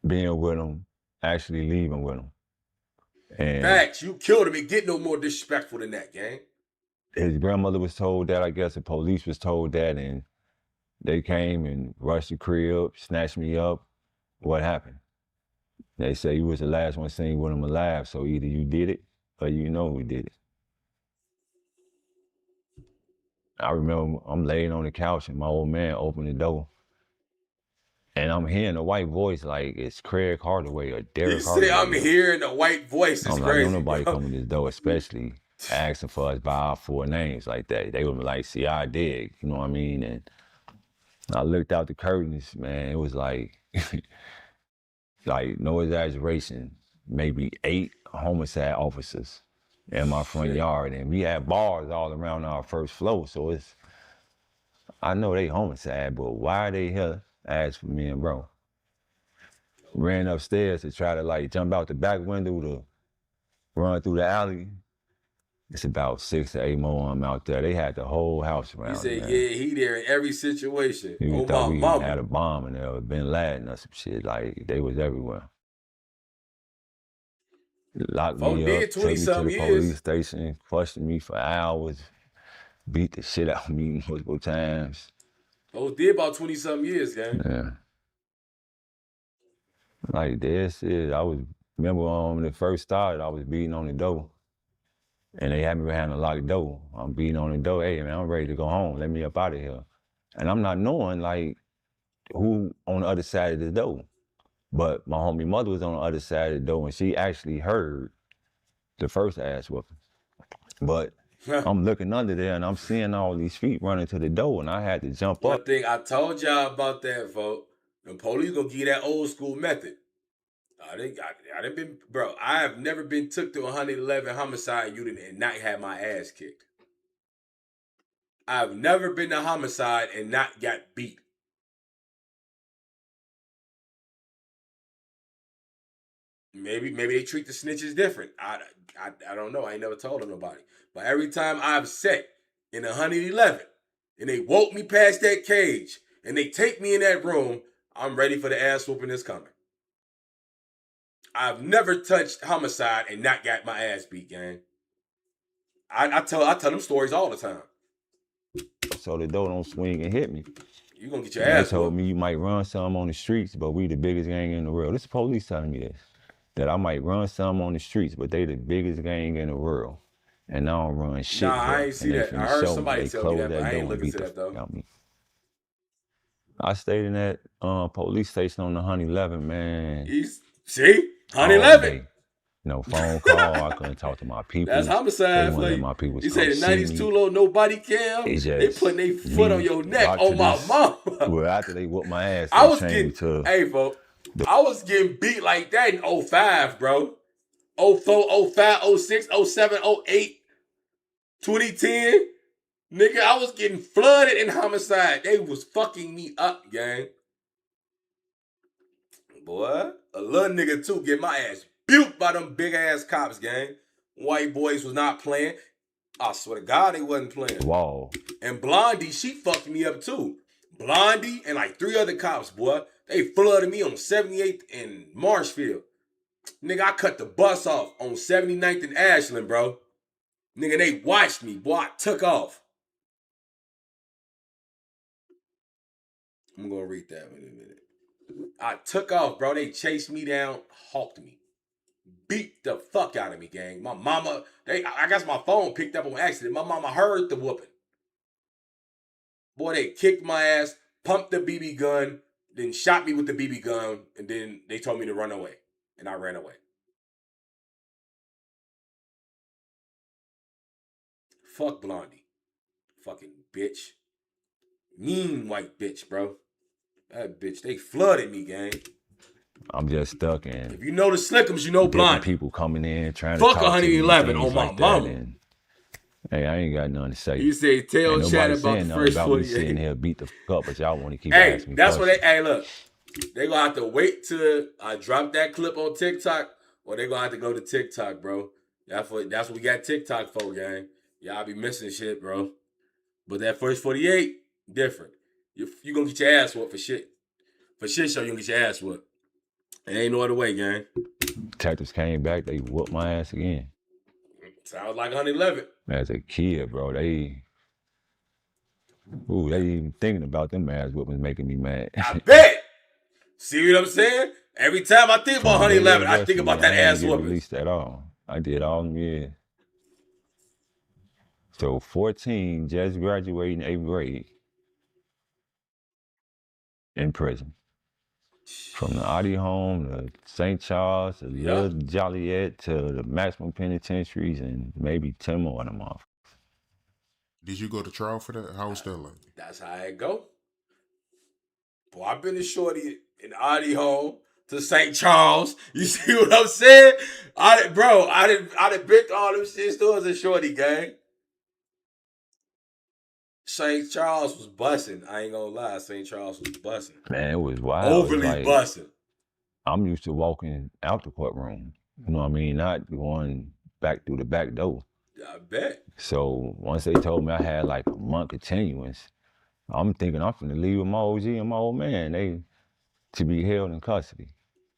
being with him, actually leaving with him. And Facts, you killed him. It get no more disrespectful than that, gang. his grandmother was told that, I guess the police was told that, and they came and rushed the crib, snatched me up. What happened? They say you was the last one seen with him alive, so either you did it or you know who did it. I remember I'm laying on the couch and my old man opened the door. And I'm hearing a white voice like it's Derrick Hardaway or Derrick Hardaway. You say I'm hearing a white voice. It's I'm like, crazy, don't nobody bro. come in this door, especially asking for us by our 4 names like that. They would be like, see, I dig, you know what I mean? And I looked out the curtains, man, it was like, like no exaggeration, maybe 8 homicide officers in my front yard. And we had bars all around our first floor, so it's, I know they homicide, but why are they here? Asked for me and bro. Ran upstairs to try to like jump out the back window to run through the alley. It's about 6 to 8 more of them out there. They had the whole house around. He said, man. yeah, he there in every situation. You Oh, thought my we mama. had a bomb in there or Bin Laden or some shit. Like, they was everywhere. Locked Folk me did up, took me to 20-something the years. police station, questioned me for hours, beat the shit out of me multiple times. Those did about 20-something years, gang. Yeah. Like this is, remember when it first started, I was beating on the door. And they had me behind a locked door. I'm beating on the door, hey man, I'm ready to go home, let me up out of here. And I'm not knowing like who on the other side of the door. But my homie mother was on the other side of the door and she actually heard the first ass whooping. But I'm looking under there and I'm seeing all these feet running to the door and I had to jump One up. thing I told y'all about that, folk, the police gonna give you that old school method. I done been, bro, I have never been took to 111 homicide unit and not had my ass kicked. I've never been to homicide and not got beat. Maybe they treat the snitches different. I don't know. I ain't never told them nobody. But every time I've sat in 111 and they woke me past that cage and they take me in that room, I'm ready for the ass whooping that's coming. I've never touched homicide and not got my ass beat, gang. I tell them stories all the time. So the door don't swing and hit me. You gonna get your They ass told whooped. me you might run some on the streets, but we the biggest gang in the world. This is police telling me this. That I might run some on the streets, but they the biggest gang in the world. And I don't run shit. Nah, I bro. ain't see And they that. I finna heard show somebody they tell me close that, but I door ain't and looking beat to the that, though. fuck out me. I stayed in that police station on the 111, man. See? all 111. day. phone call. I couldn't talk to my people. That's homicide They for wouldn't let you. my people You come say the see 90s me. too low, nobody cam. It's They just putting their foot on me your neck. got Oh to my this- mama. Well, after they whooped my ass, I they was changed getting, me to hey, folks, I was getting beat like that in 05, bro. 04, 05, 06, 07, 08, 2010. Nigga, I was getting flooded in homicide. They was fucking me up, gang. Boy, a little nigga too get my ass buked by them big ass cops, gang. White boys was not playing. I swear to God, they wasn't playing. wall. And Blondie, she fucked me up too. Blondie and like 3 other cops, boy. They flooded me on 78th and Marshfield. Nigga, I cut the bus off on 79th and Ashland, bro. Nigga, they watched me, boy. I took off. I'm gonna read that in a minute. I took off, bro. They chased me down, hawked me. Beat the fuck out of me, gang. My mama, I guess my phone picked up on accident. My mama heard the whooping. Boy, they kicked my ass, pumped the BB gun, then shot me with the BB gun, and then they told me to run away. And I ran away. Fuck Blondie. Fucking bitch. Mean white bitch, bro. That bitch, they flooded me, gang. I'm just stuck in. If you know the Slickums, you know different Blondie. people coming in trying Fuck to talk 111 to me, on my like mama. that, and, hey, I ain't got nothing to say. You say tell Ain't chat nobody about saying the nothing first about me 48. sitting here beat the fuck up, but y'all want to keep Hey, asking me that's what questions. hey, look. They gonna have to wait till I drop that clip on TikTok, or they gonna have to go to TikTok, bro. That's what we got TikTok for, gang. Y'all be missing shit, bro. But that first 48, different. You gonna get your ass whooped for shit. For shit show, you gonna get your ass whooped. It ain't no other way, gang. Detectives came back, they whooped my ass again. Sounds like 111. As a kid, bro, they even thinking about them ass whoopings making me mad. I bet. See what I'm saying? Every time I think about From day 111, I of think about wrestling, that I ass ain't get whooping. released at all. I did all them years. So 14, just graduating 8th grade in prison. From the Audi home to St. Charles to Little Joliet to the maximum penitentiaries and maybe 10 more of them off. Did you go to trial for that? How was that like? That's how it go. Boy, I've been to shorty in Audi home to St. Charles. You see what I'm saying? I done been to all them shit stores in shorty, gang. St. Charles was busting. I ain't gonna lie, St. Charles was busting. Man, it was wild. Overly like, busting. I'm used to walking out the courtroom. You know what I mean? Not going back through the back door. I bet. So once they told me I had like a month continuance, I'm thinking I'm finna leave with my OG and my old man. They to be held in custody.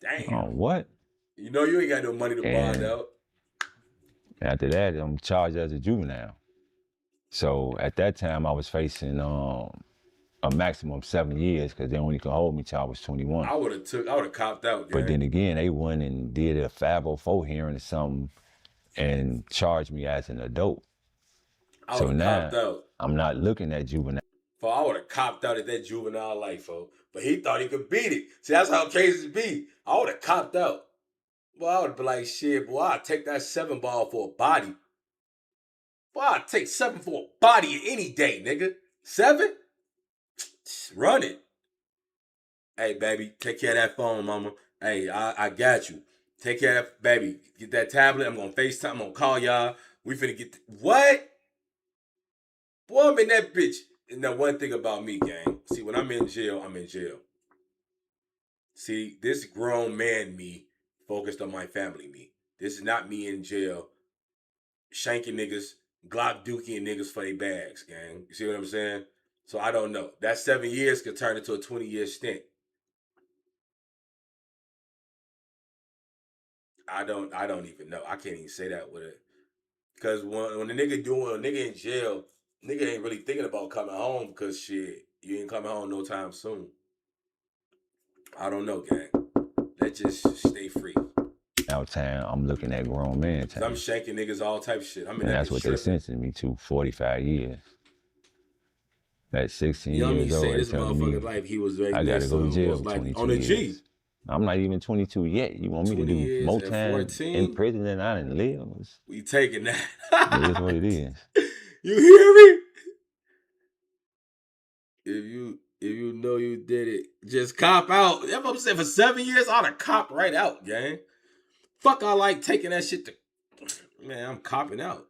Damn. What? You know you ain't got no money to bond And out. after that, I'm charged as a juvenile. So at that time, I was facing a maximum of 7 years because they only could hold me till I was 21. I would have copped out, gang. But then again, they went and did a 504 hearing or something and charged me as an adult. I would have copped out. I'm not looking at juvenile. I would have copped out at that juvenile life, but he thought he could beat it. See, that's how cases be. I would have copped out. Boy, I would have been like, shit, boy, I'd take that 7 ball for a body. Boy, I'd take 7 for a body any day, nigga. 7? Run it. Hey, baby, take care of that phone, mama. Hey, I got you. Take care of that, baby. Get that tablet. I'm going to FaceTime. I'm going to call y'all. We finna get... What? Boy, I'm in that bitch. And now one thing about me, gang. See, when I'm in jail, I'm in jail. See, this grown man me focused on my family me. This is not me in jail shanking niggas, Glock dookie and niggas for their bags, gang. You see what I'm saying? So I don't know. That 7 years could turn into a 20-year stint. I don't even know. I can't even say that with it. Because when a nigga in jail, nigga ain't really thinking about coming home because shit, you ain't coming home no time soon. I don't know, gang. Let's just stay free. Out town, I'm looking at grown men time. I'm shanking niggas all type of shit. And that's what they sentenced me to, 45 years. At 16 you know years old, say they this telling me motherfucker life, he was very I gotta go to jail for like 22 on the years. G. I'm not even 22 yet. You want me to 20 do years more and time 14? in prison than I done live? We taking that. It is what it is. You hear me? If you know you did it, just cop out. That's what I'm saying. For 7 years, I'd have copped right out, gang. Fuck, I like taking that shit to. Man, I'm copping out.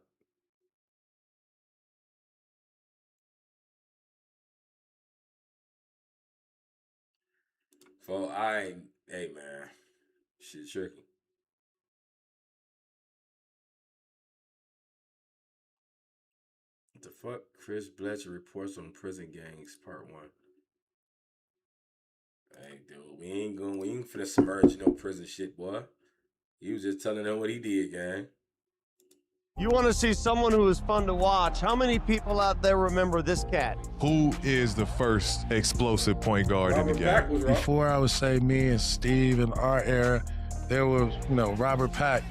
Hey man, shit tricky. What the fuck? Chris Bletcher reports on prison gangs, part 1. Hey, dude, we ain't finna submerge no prison shit, boy. He was just telling them what he did, gang. You want to see someone who is fun to watch? How many people out there remember this cat? Who is the first explosive point guard in the game? Before I would say me and Steve in our era, there was, Robert Pack,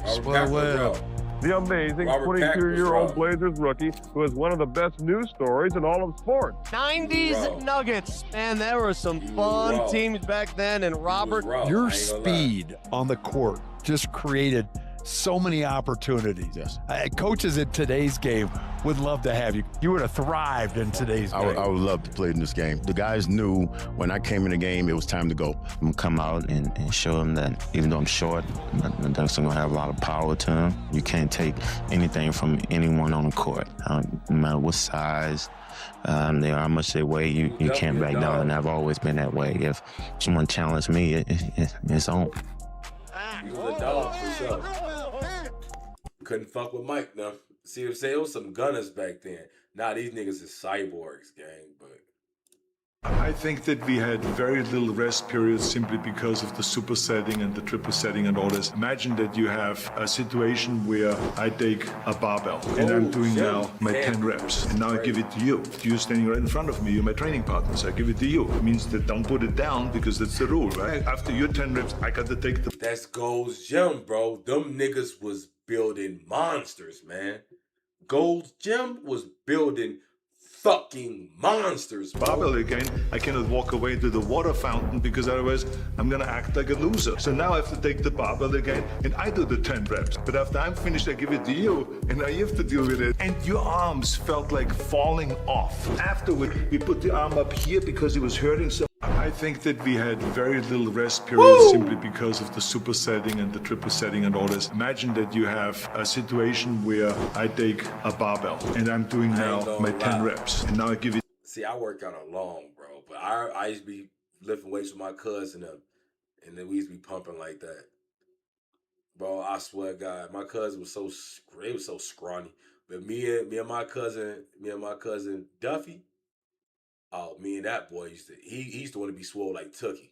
Swell Webb. The amazing 22-year-old Blazers rookie who is one of the best news stories in all of sports. 90s Nuggets. Man, there were some fun teams back then, and Robert. Your speed on the court just created so many opportunities. Yes. Coaches in today's game would love to have you. You would have thrived in today's game. I would love to play in this game. The guys knew when I came in the game, it was time to go. I'm going to come out and show them that even though I'm short, I'm going to have a lot of power to them. You can't take anything from anyone on the court, no matter what size they are, how much they weigh, you can't back down, and I've always been that way. If someone challenged me, it's on. He was a dog for sure. Couldn't fuck with Mike now. See what I'm saying? It was some gunners back then. Nah, these niggas is cyborgs, gang, but I think that we had very little rest periods simply because of the super setting and the triple setting and all this. Imagine that you have a situation where I take a barbell and I'm doing now my 10 reps. And now I give it to you. You're standing right in front of me. You're my training partner, so I give it to you. It means that don't put it down because that's the rule, right? After your 10 reps, I got to take the... That's Gold's Gym, bro. Them niggas was building monsters, man. Gold's Gym was building fucking monsters, bro. Barbell again, I cannot walk away to the water fountain because otherwise I'm gonna act like a loser. So now I have to take the barbell again and I do the 10 reps. But after I'm finished, I give it to you and now you have to deal with it. And your arms felt like falling off. Afterward, we put the arm up here because it was hurting so. I think that we had very little rest periods simply because of the super setting and the triple setting and all this. Imagine that you have a situation where I take a barbell and I'm doing now my 10 reps. And now I give it. See, I work out alone, bro. But I used to be lifting weights with my cousin and then we used to be pumping like that. Bro, I swear to God, my cousin was so scrawny. But me and my cousin Duffy. Oh, me and that boy he used to want to be swole like Tookie.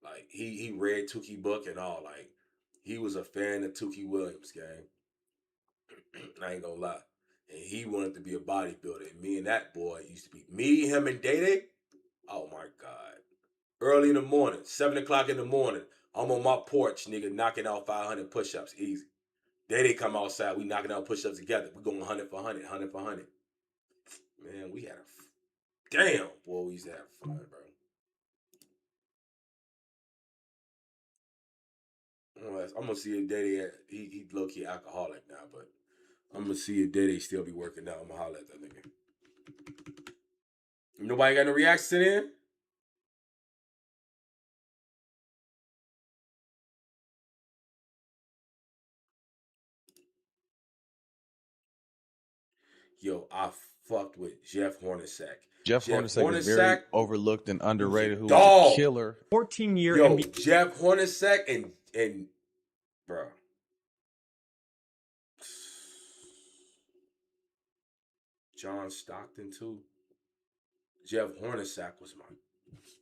Like he read Tookie book and all. Like he was a fan of Tookie Williams, gang. I ain't gonna lie. And he wanted to be a bodybuilder. And me and that boy used to be me, him, and Day. Oh my God. Early in the morning, 7 o'clock in the morning, I'm on my porch, nigga, knocking out 500 push-ups easy. Day come outside, we knocking out push-ups together. We going 100 for 100, 100 for 100. Man, we had a damn, boy, we used to have fun, bro. I'm gonna see if Daddy, he low-key alcoholic now, but I'm gonna see if Daddy still be working out. I'm gonna holler at that nigga. Nobody got no reaction in? Yo, I fucked with Jeff Hornacek. Jeff Hornacek is very overlooked and underrated. Who was a killer. 14-year NBA. Jeff Hornacek and bro. John Stockton too. Jeff Hornacek was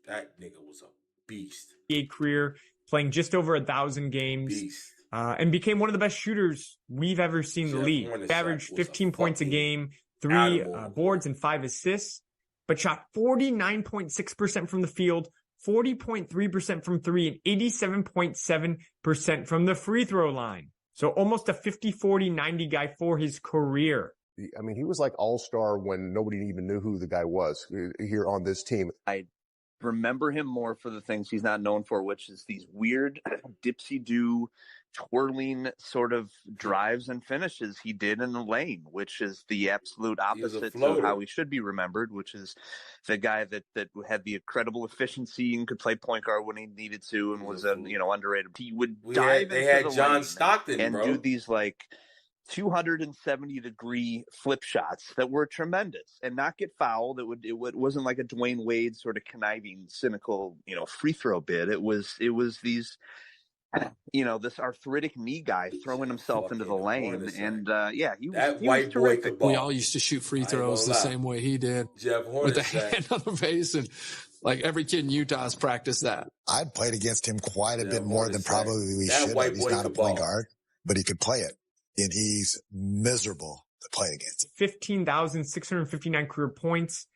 that nigga was a beast. Career playing just over 1,000 games. And became one of the best shooters we've ever seen in the league. Averaged 15 points a game, 3 boards and 5 assists, but shot 49.6% from the field, 40.3% from 3, and 87.7% from the free throw line. So almost a 50-40-90 guy for his career. I mean, he was like all-star when nobody even knew who the guy was here on this team. remember him more for the things he's not known for, which is these weird dipsy-do twirling sort of drives and finishes he did in the lane, which is the absolute opposite to how he should be remembered, which is the guy that had the incredible efficiency and could play point guard when he needed to and was underrated. He would dive into the John lane Stockton, and bro. do these like 270-degree flip shots that were tremendous and not get fouled. It wasn't like a Dwayne Wade sort of conniving, cynical, free throw bid. It was these, this arthritic knee guy throwing himself into the lane. And he was terrific. We all used to shoot free throws the same way he did, with the hand on the face, and like every kid in Utah has practiced that. I played against him quite a bit more than probably we should have. He's not a point guard, but he could play it. And he's miserable to play against. 15,659 career points,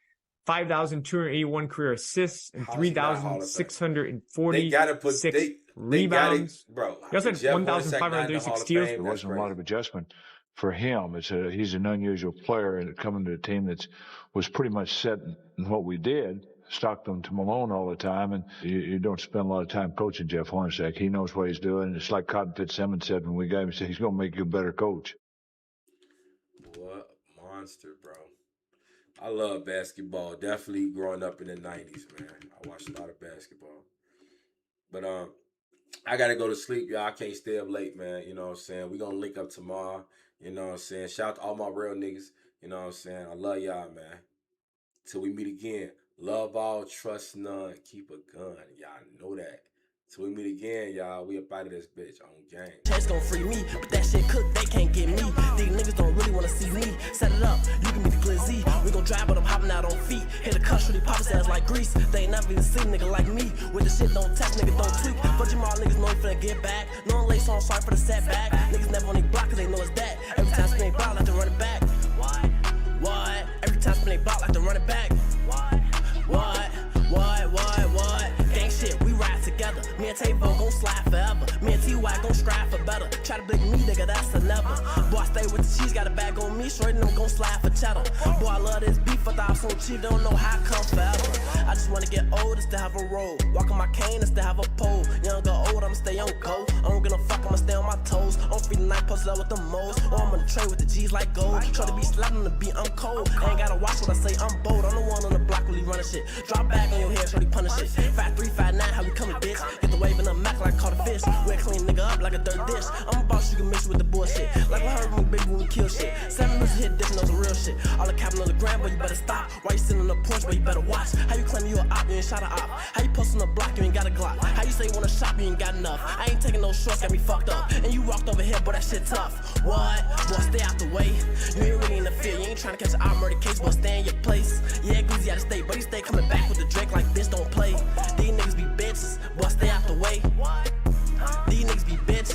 5,281 career assists, and 3,646 rebounds. He also had 1,536 steals. There wasn't a lot of adjustment for him. He's an unusual player, and coming to a team that was pretty much set in what we did. Stockton to Malone all the time, and you don't spend a lot of time coaching Jeff Hornacek. He knows what he's doing. It's like Cotton Fitzsimmons said when we gave him, he's going to make you a better coach. What a monster, bro. I love basketball. Definitely growing up in the 90s, man. I watched a lot of basketball. But I got to go to sleep, y'all. I can't stay up late, man. You know what I'm saying? We're going to link up tomorrow. You know what I'm saying? Shout out to all my real niggas. You know what I'm saying? I love y'all, man. Till we meet again. Love all, trust none, keep a gun. Y'all know that. Till we meet again, y'all. We up out of this bitch on game. Chance gon' free me, but that shit cook, they can't get me. These niggas don't really wanna see me. Set it up, you can be the glizzy. We gon' drive, but I'm hopping out on feet. Hit the cuss, really pop his ass like grease. They ain't never even seen a nigga like me. With the shit don't test, nigga don't tweak. But you all niggas know you finna get back. No lace on, sorry for the setback. Niggas never on they block, cause they know it's that. Every time spin they block, like to run it back. What? Every time spin they block, like to run it back. What? Gang shit, we ride together. Me and Tavo gon' slide forever. Me and T.Y. gon' strive for better. Try to blick me, nigga, that's a never. Boy, I stay with the cheese, got a bag on me. Shorty them gon' slide for cheddar. Boy, I love this beef, I thought I was so cheap, don't know how I come forever. I just wanna get old and still have a roll. Walk on my cane and still have a pole. Young or old, I'ma stay on go. I don't give no fuck, I'ma stay on my toes. I'm feeding night puzzle with the most. Or I'm on the tray with the G's like gold. Try to be slapping on the beat, I'm cold. Ain't gotta watch what I say, I'm bold. I'm the one on the block really running shit. Drop back on your head, shorty punish it. 5'3", 5'9", how we coming, bitch? Get the wave in the Mac like I caught a fish. We clean nigga up like a dirt dish. I'm a boss, you can mix with the bullshit. Like we heard when big when we kill shit. 7 minutes hit, this knows the real shit. All the capping on the ground, but you better stop. Why you sitting on the porch, but you better watch. How you claim you a op, you ain't shot a op. How you post on the block, you ain't got a Glock. How you say you wanna shop, you ain't got enough. I ain't taking no shorts, got me fucked up. And you walked over here, but that shit tough. What? Boy, stay out the way. You ain't really in the field, you ain't trying to catch an eye murder case, but stay in your place. Yeah, Glizzy out of state, but he stay coming back with the Drake like this, don't play. These niggas be bitches, boy, stay out the way. These niggas be bitches.